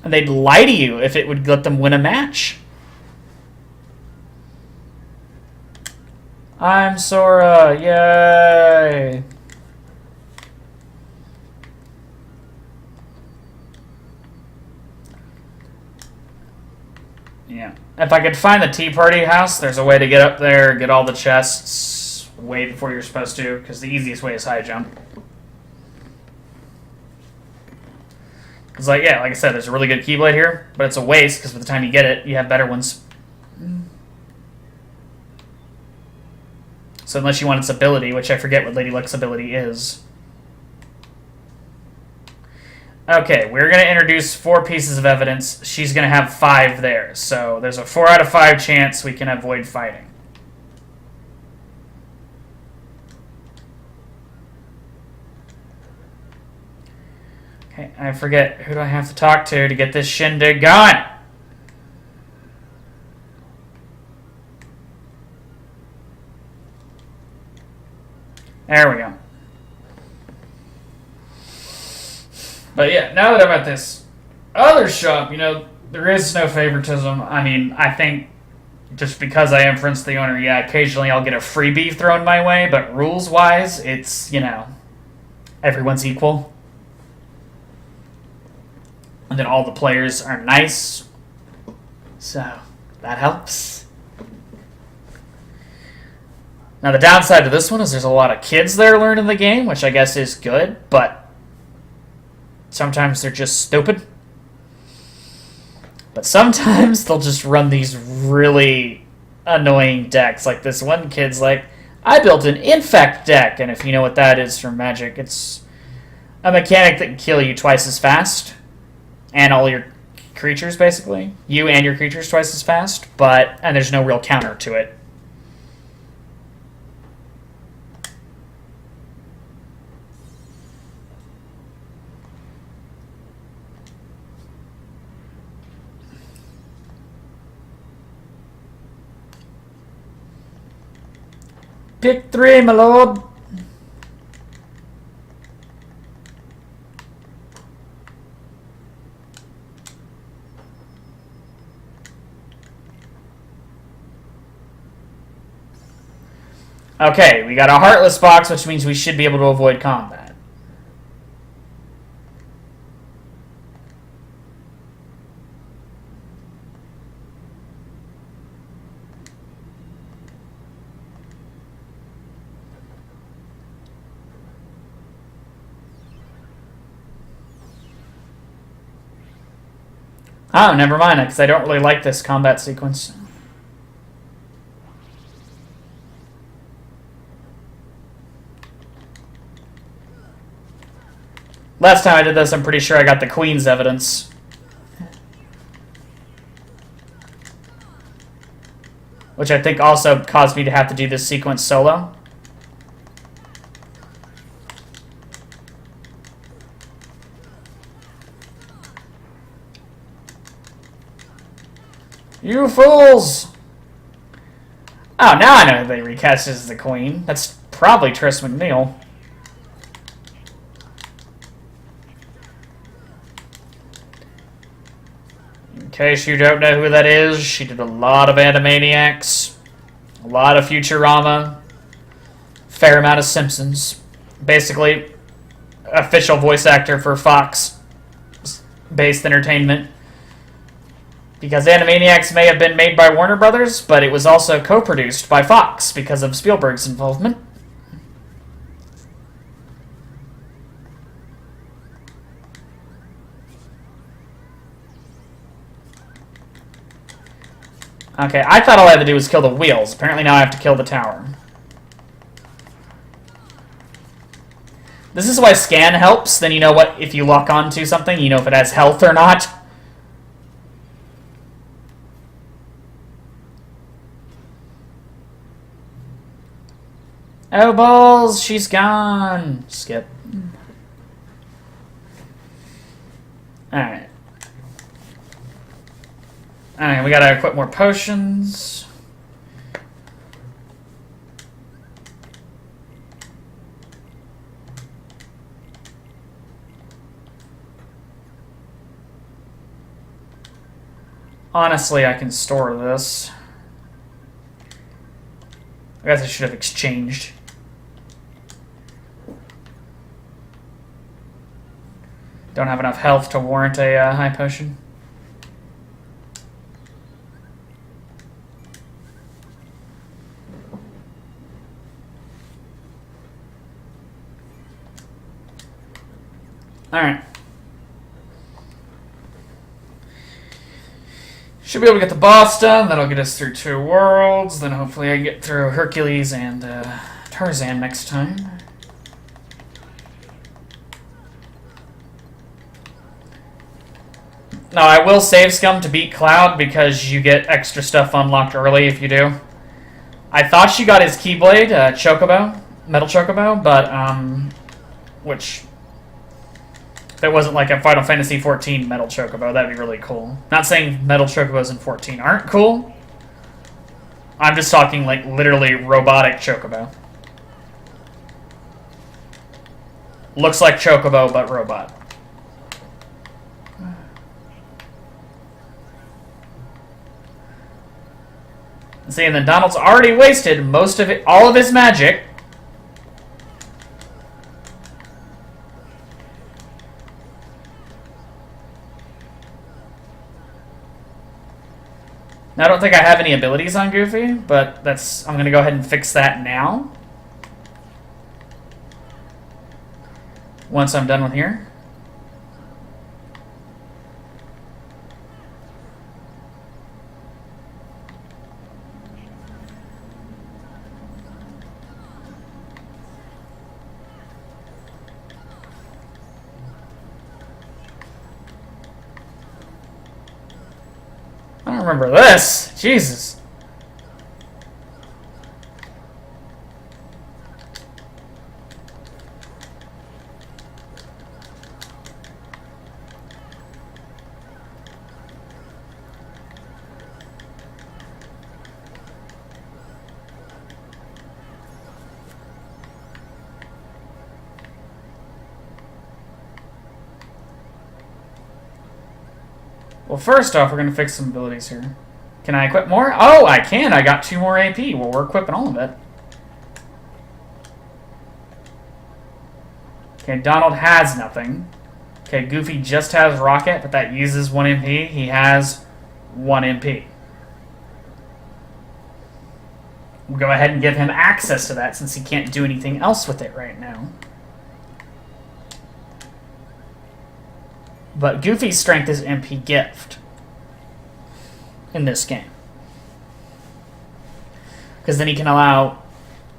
And they'd lie to you if it would let them win a match. I'm Sora, yay! Yeah. If I could find the Tea Party house, there's a way to get up there, get all the chests way before you're supposed to, because the easiest way is high jump. It's like, yeah, like I said, there's a really good Keyblade here, but it's a waste, because by the time you get it, you have better ones. So unless you want its ability, which I forget what Lady Luck's ability is. Okay, we're going to introduce 4 pieces of evidence. She's going to have 5 there. So there's a 4 out of 5 chance we can avoid fighting. Okay, I forget. Who do I have to talk to get this shindig going? There we go. But yeah, now that I'm at this other shop, you know, there is no favoritism. I mean, I think just because I am friends with the owner, yeah, occasionally I'll get a freebie thrown my way, but rules-wise, it's, you know, everyone's equal. And then all the players are nice. So, that helps. Now, the downside to this one is there's a lot of kids there learning the game, which I guess is good, but sometimes they're just stupid. But sometimes they'll just run these really annoying decks. Like this one kid's like, I built an infect deck. And if you know what that is from Magic, it's a mechanic that can kill you twice as fast. And all your creatures, basically. You and your creatures twice as fast. And there's no real counter to it. Pick 3, my lord. Okay, we got a Heartless box, which means we should be able to avoid combat. Oh, never mind, because I don't really like this combat sequence. Last time I did this, I'm pretty sure I got the Queen's evidence. Which I think also caused me to have to do this sequence solo. You fools! Oh, now I know who they recast as the Queen. That's probably Triss McNeil. In case you don't know who that is, she did a lot of Animaniacs, a lot of Futurama, fair amount of Simpsons. Basically, official voice actor for Fox-based entertainment. Because Animaniacs may have been made by Warner Brothers, but it was also co-produced by Fox because of Spielberg's involvement. Okay, I thought all I had to do was kill the wheels. Apparently now I have to kill the tower. This is why scan helps. Then you know what, if you lock onto something, you know if it has health or not. Oh, balls! She's gone! Skip. Alright. Alright, we gotta equip more potions. Honestly, I can store this. I guess I should have exchanged. Don't have enough health to warrant a high potion. Alright. Should be able to get the boss done. That'll get us through 2 worlds. Then hopefully I can get through Hercules and Tarzan next time. Now, I will save Scum to beat Cloud because you get extra stuff unlocked early if you do. I thought she got his Keyblade, Chocobo, Metal Chocobo, but, which, if it wasn't like a Final Fantasy XIV Metal Chocobo, that'd be really cool. Not saying Metal Chocobos in 14 aren't cool. I'm just talking, like, literally robotic Chocobo. Looks like Chocobo, but robot. See, and then Donald's already wasted most of it, all of his magic. Now, I don't think I have any abilities on Goofy, but I'm going to go ahead and fix that now. Once I'm done with here. I don't remember this. Jesus. Well, first off, we're going to fix some abilities here. Can I equip more? Oh, I can. I got 2 more AP. Well, we're equipping all of it. Okay, Donald has nothing. Okay, Goofy just has Rocket, but that uses 1 MP. He has 1 MP. We'll go ahead and give him access to that since he can't do anything else with it right now. But Goofy's strength is MP gift in this game. Because then he can allow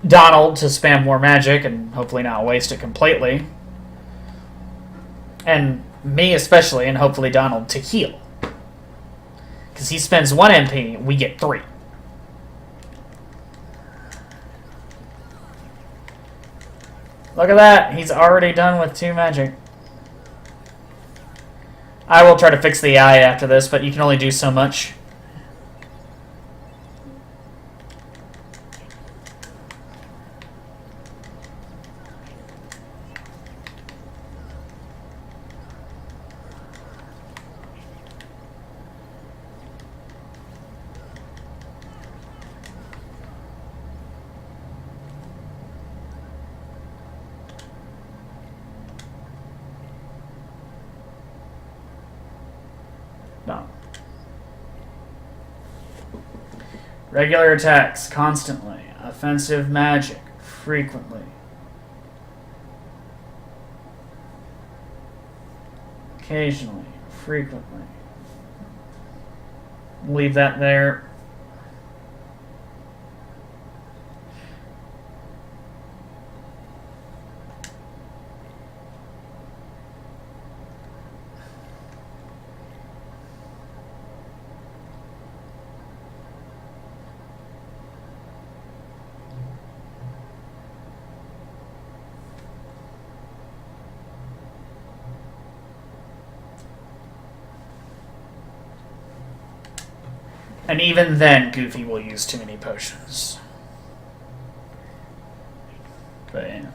Donald to spam more magic and hopefully not waste it completely. And me especially, and hopefully Donald, to heal. Because he spends 1 MP, we get 3. Look at that, he's already done with 2 magic. I will try to fix the eye after this, but you can only do so much. No. Regular attacks, constantly. Offensive magic, frequently. Occasionally, frequently. Leave that there. And even then, Goofy will use too many potions. But yeah.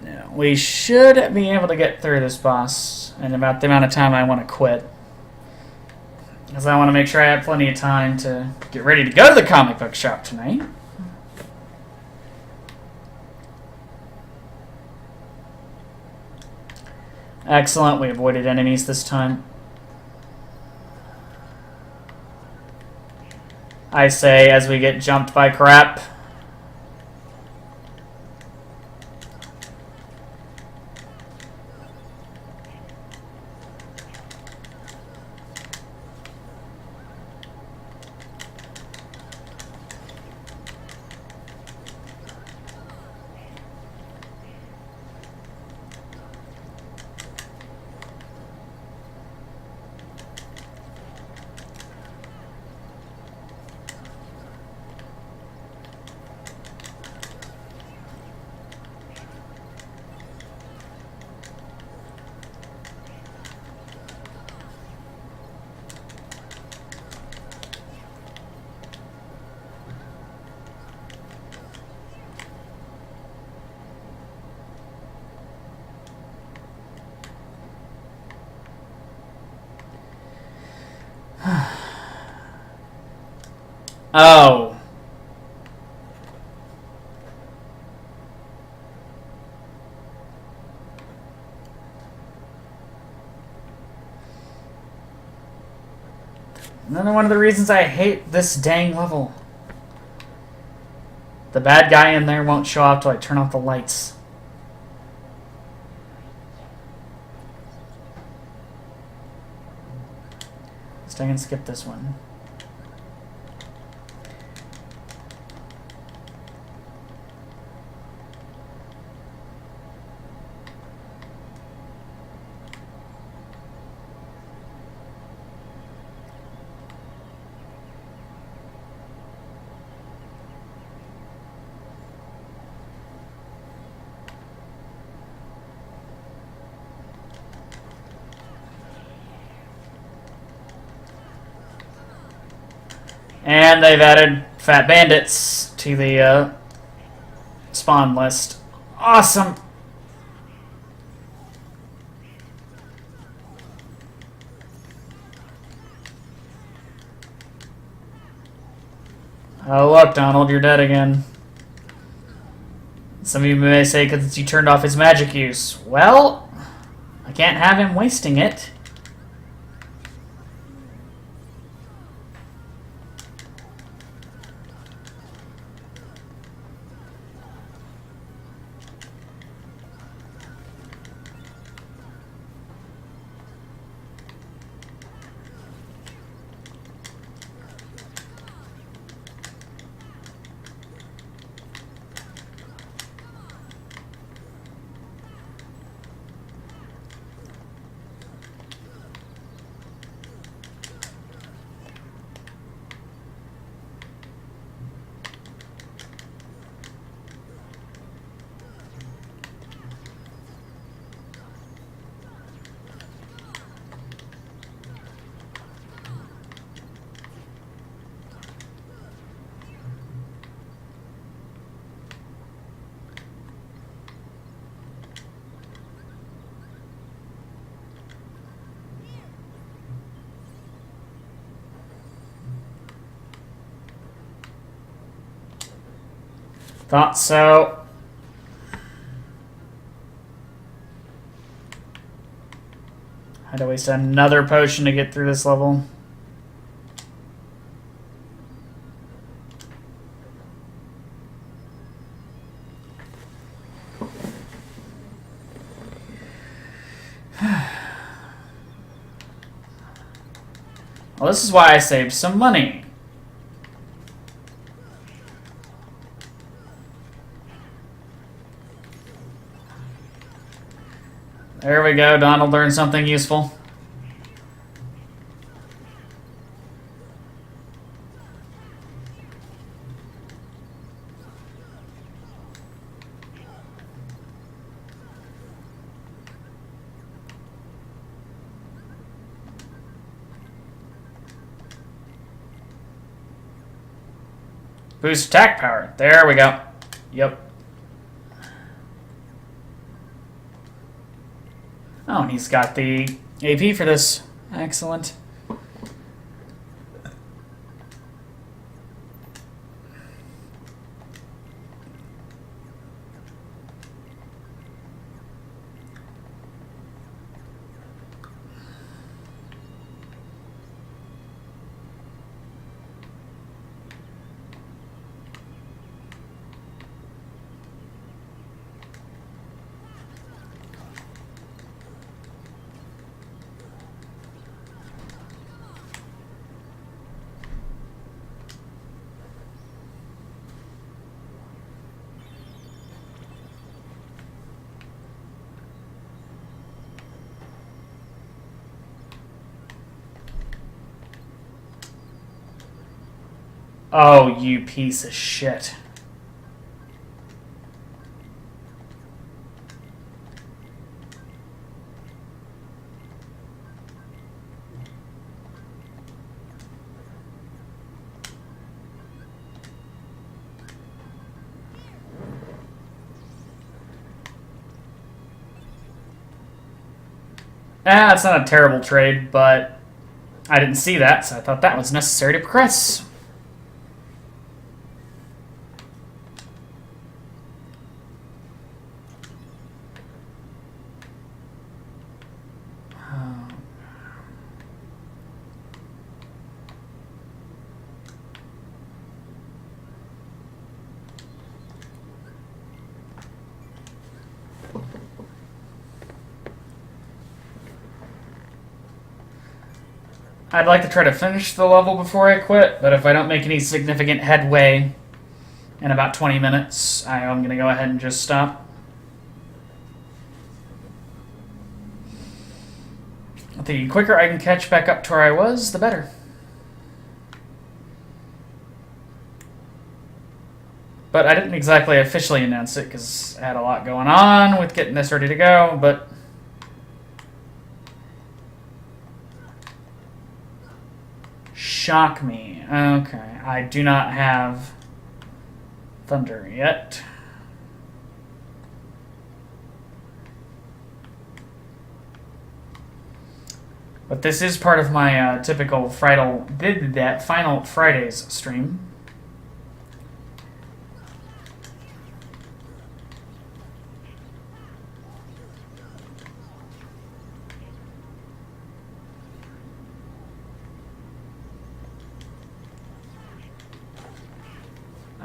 Now, we should be able to get through this boss in about the amount of time I want to quit. Because I want to make sure I have plenty of time to get ready to go to the comic book shop tonight. Excellent, we avoided enemies this time. I say as we get jumped by crap. Oh. Another one of the reasons I hate this dang level. The bad guy in there won't show up till I turn off the lights. Let's I can skip this one. And they've added Fat Bandits to the spawn list. Awesome! Oh look, Donald, you're dead again. Some of you may say because you turned off his magic use. Well, I can't have him wasting it. Thought so. Had to waste another potion to get through this level. Well, this is why I saved some money. There we go, Donald learned something useful. Boost attack power. There we go. Yep. Oh, and he's got the AP for this. Excellent. Oh, you piece of shit. It's not a terrible trade, but I didn't see that, so I thought that was necessary to progress. I'd like to try to finish the level before I quit, but if I don't make any significant headway in about 20 minutes, I'm going to go ahead and just stop. The quicker I can catch back up to where I was, the better. But I didn't exactly officially announce it because I had a lot going on with getting this ready to go, but... Shock me. Okay, I do not have thunder yet. But this is part of my typical Final Fridays stream.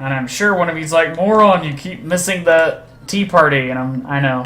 And I'm sure one of you's like, moron, you keep missing the tea party. And I know.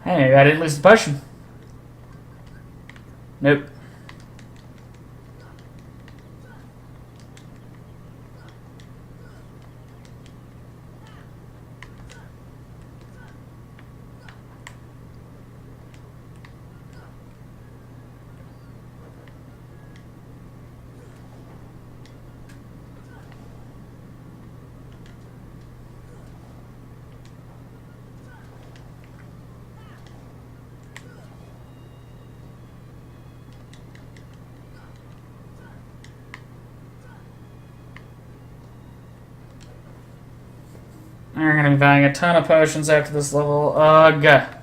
Hey, I didn't lose the potion. Nope. We're going to be buying a ton of potions after this level. Ugh.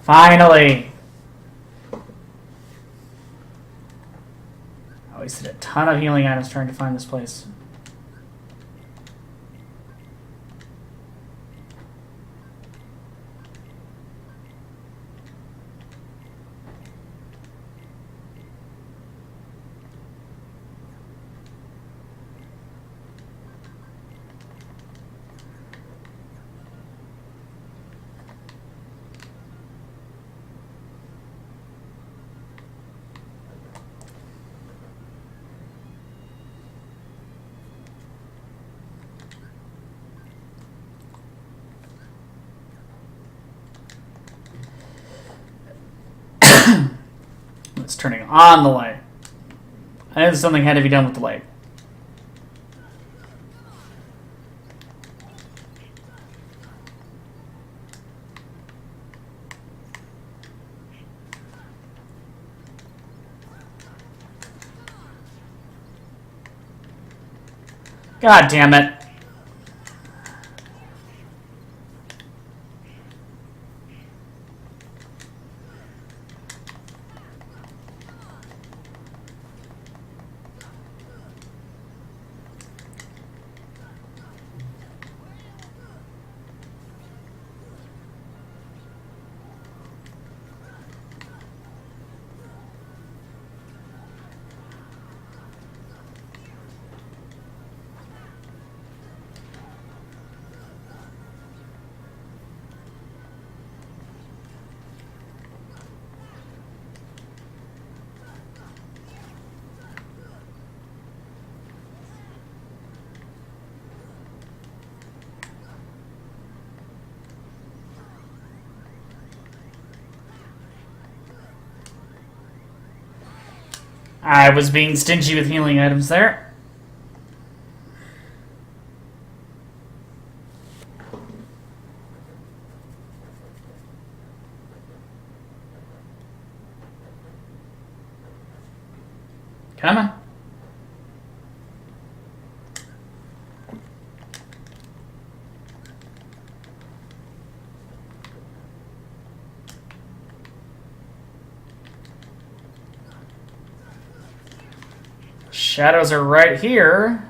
Finally! I wasted a ton of healing items trying to find this place. turning on the light. I knew something had to be done with the light. God damn it. I was being stingy with healing items there. Come on. Shadows are right here.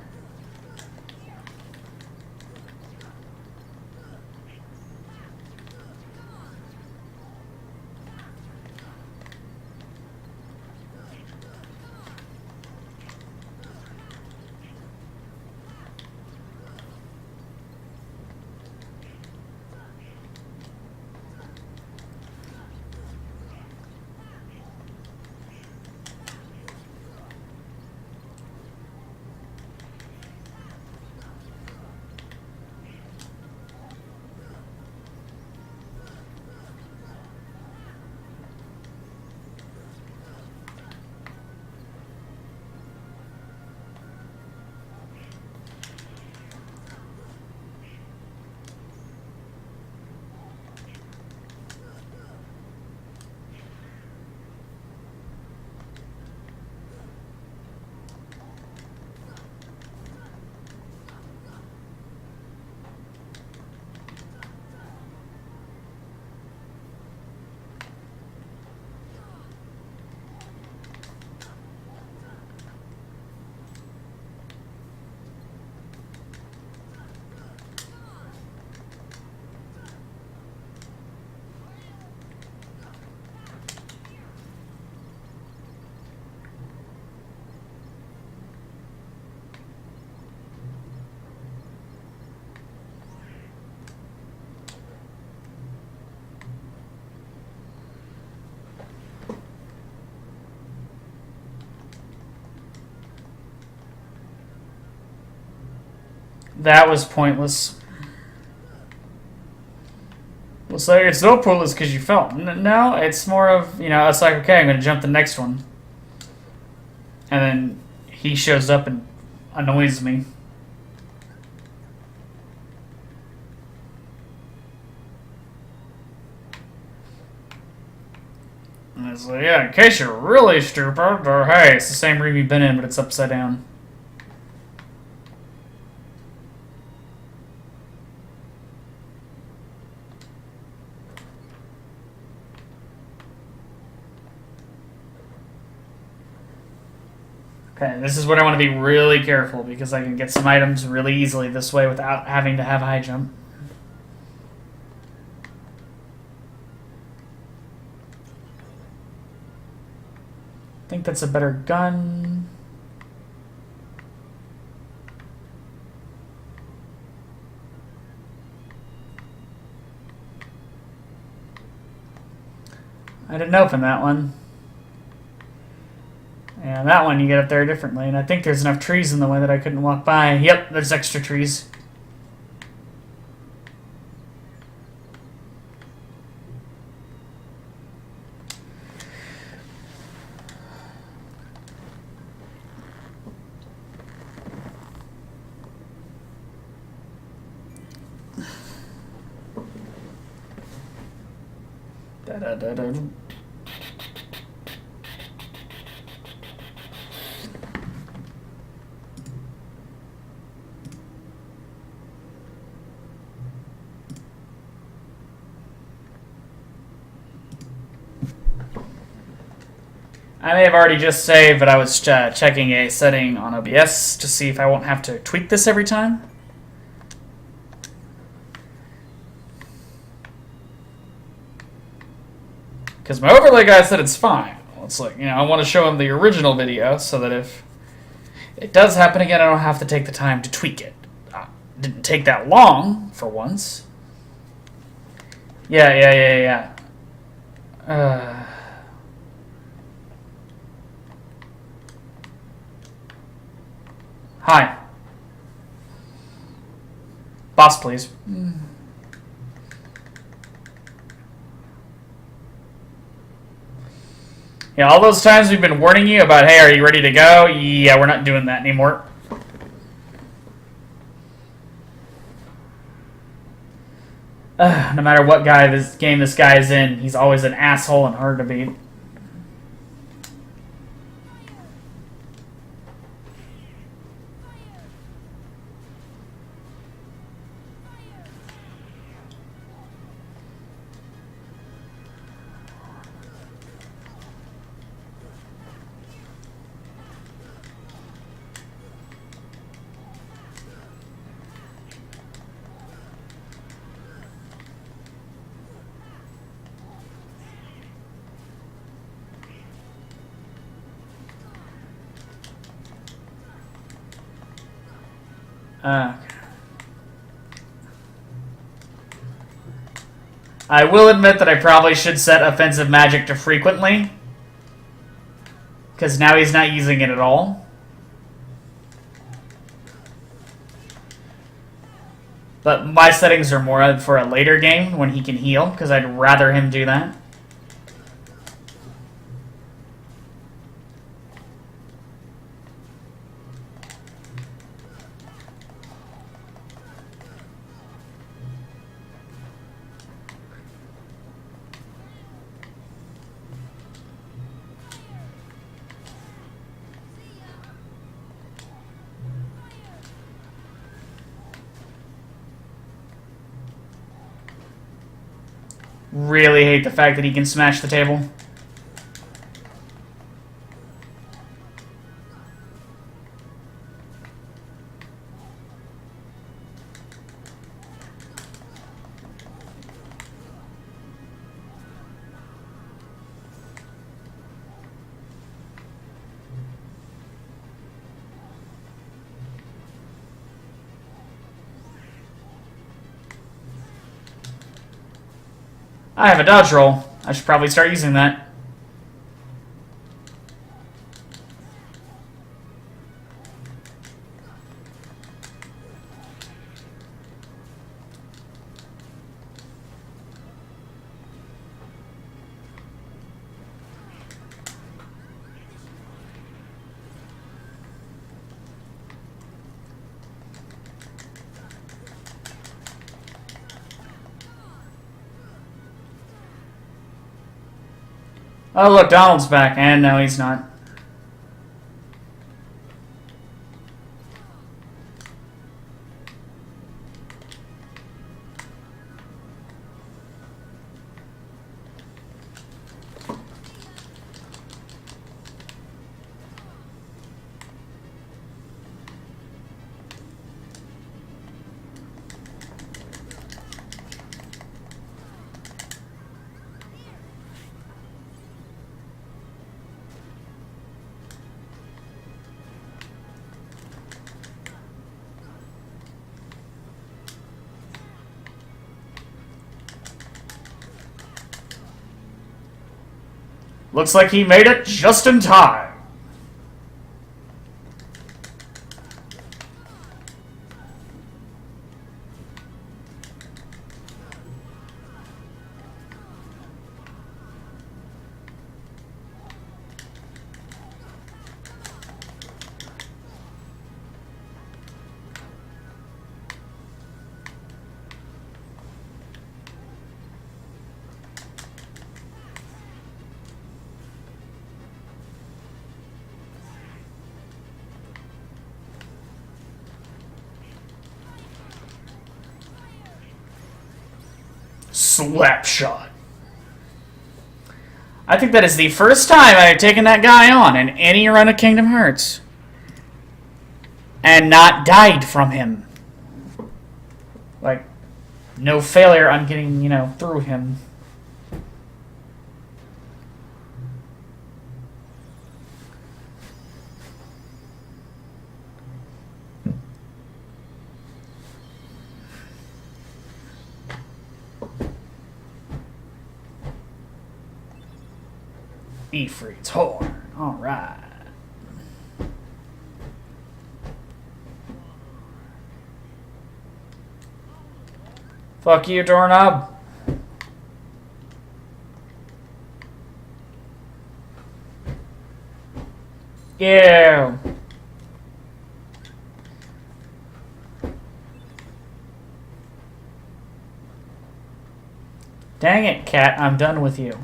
That was pointless. We'll say it's no pointless because you fell. No, it's more of, it's like, okay, I'm going to jump the next one. And then he shows up and annoys me. And it's like, yeah, in case you're really stupid, or hey, it's the same room you've been in, but it's upside down. Okay, this is what I want to be really careful because I can get some items really easily this way without having to have high jump. I think that's a better gun. I didn't open that one. And that one you get up there differently. And I think there's enough trees in the way that I couldn't walk by. Yep, there's extra trees. Da-da-da-da. I may have already just saved, but I was checking a setting on OBS to see if I won't have to tweak this every time. Because my overlay guy said it's fine. It's like, I want to show him the original video so that if it does happen again, I don't have to take the time to tweak it. Didn't take that long, for once. Yeah. Hi. Boss, please. Yeah, all those times we've been warning you about, hey, are you ready to go? Yeah, we're not doing that anymore. No matter what game this guy is in, he's always an asshole and hard to beat. I will admit that I probably should set offensive magic to frequently, because now he's not using it at all. But my settings are more for a later game when he can heal, because I'd rather him do that. Really hate the fact that he can smash the table. I have a dodge roll. I should probably start using that. Oh, look, Donald's back. And no, he's not. Looks like he made it just in time. Slapshot. I think that is the first time I've taken that guy on in any run of Kingdom Hearts. And not died from him. Like, no failure on getting, through him. Ifrit's horn. Alright. Fuck you, doorknob. Yeah. Dang it, cat. I'm done with you.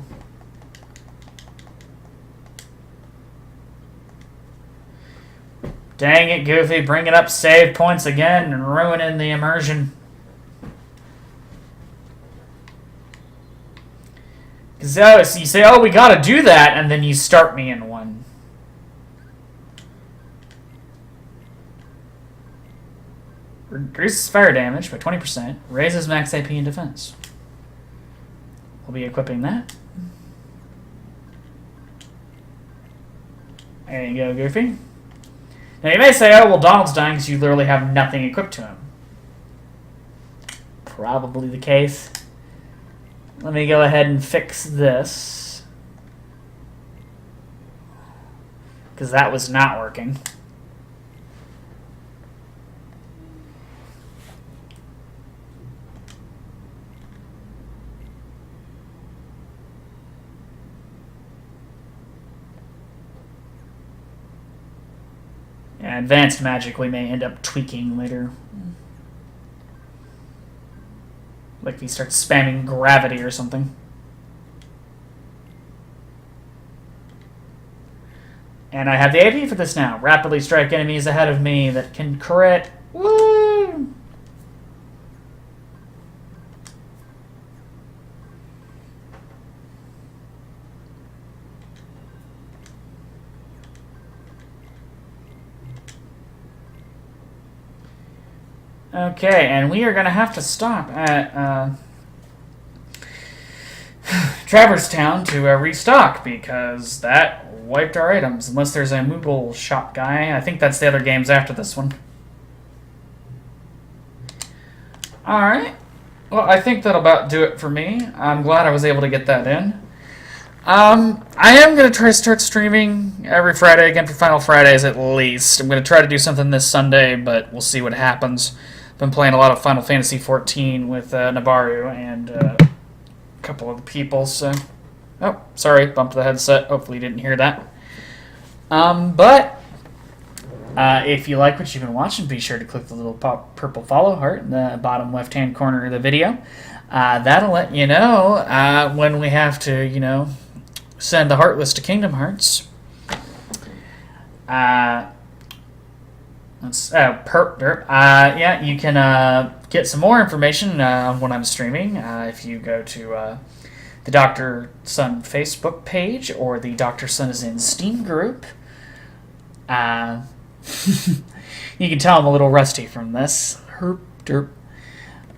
Dang it, Goofy. Bringing up save points again and ruining the immersion. So you say, oh, we gotta do that, and then you start me in one. Reduces fire damage by 20%. Raises max AP and defense. We'll be equipping that. There you go, Goofy. Now you may say, oh, well, Donald's dying because you literally have nothing equipped to him. Probably the case. Let me go ahead and fix this. Because that was not working. Yeah, advanced magic we may end up tweaking later. Like if he starts spamming gravity or something. And I have the AP for this now. Rapidly strike enemies ahead of me that can crit. Woo! Okay, and we are going to have to stop at Traverse Town to restock because that wiped our items. Unless there's a Moogle shop guy. I think that's the other games after this one. Alright. Well, I think that'll about do it for me. I'm glad I was able to get that in. I am going to try to start streaming every Friday again for Final Fridays at least. I'm going to try to do something this Sunday, but we'll see what happens. Been playing a lot of Final Fantasy XIV with Nabaru and a couple other people, so... Oh, sorry, bumped the headset. Hopefully you didn't hear that. If you like what you've been watching, be sure to click the little purple follow heart in the bottom left-hand corner of the video. That'll let you know when we have to, send the Heartless to Kingdom Hearts. Yeah, you can get some more information on when I'm streaming if you go to the Dr. Sun Facebook page or the Dr. Sun is in Steam group. You can tell I'm a little rusty from this. Herp derp.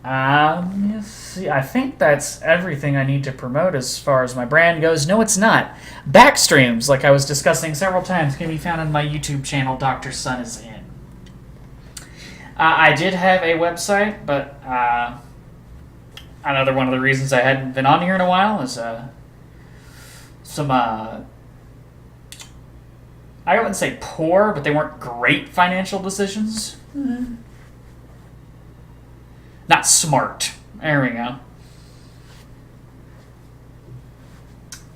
Let's see. I think that's everything I need to promote as far as my brand goes. No, it's not. Back streams, like I was discussing several times, can be found on my YouTube channel, Dr. Sun is in. I did have a website, but another one of the reasons I hadn't been on here in a while is some, I wouldn't say poor, but they weren't great financial decisions. Mm-hmm. Not smart. There we go.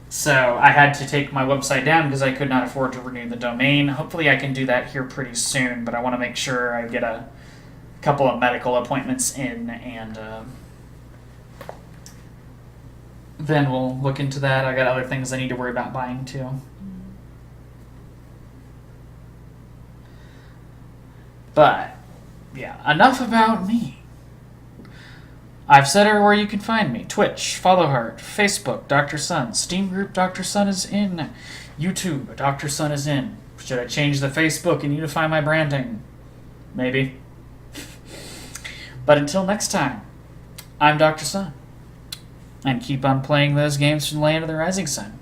So I had to take my website down because I could not afford to renew the domain. Hopefully I can do that here pretty soon, but I want to make sure I get a couple of medical appointments in, and then we'll look into that. I got other things I need to worry about buying too. But yeah, enough about me. I've said where you can find me. Twitch, Follow Heart, Facebook, Dr. Sun, Steam Group, Dr. Sun is in. YouTube, Dr. Sun is in. Should I change the Facebook and unify my branding? Maybe. But until next time, I'm Dr. Sun. And keep on playing those games from the Land of the Rising Sun.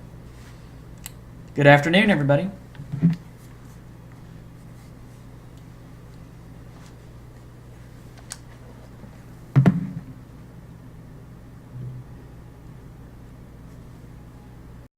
Good afternoon, everybody.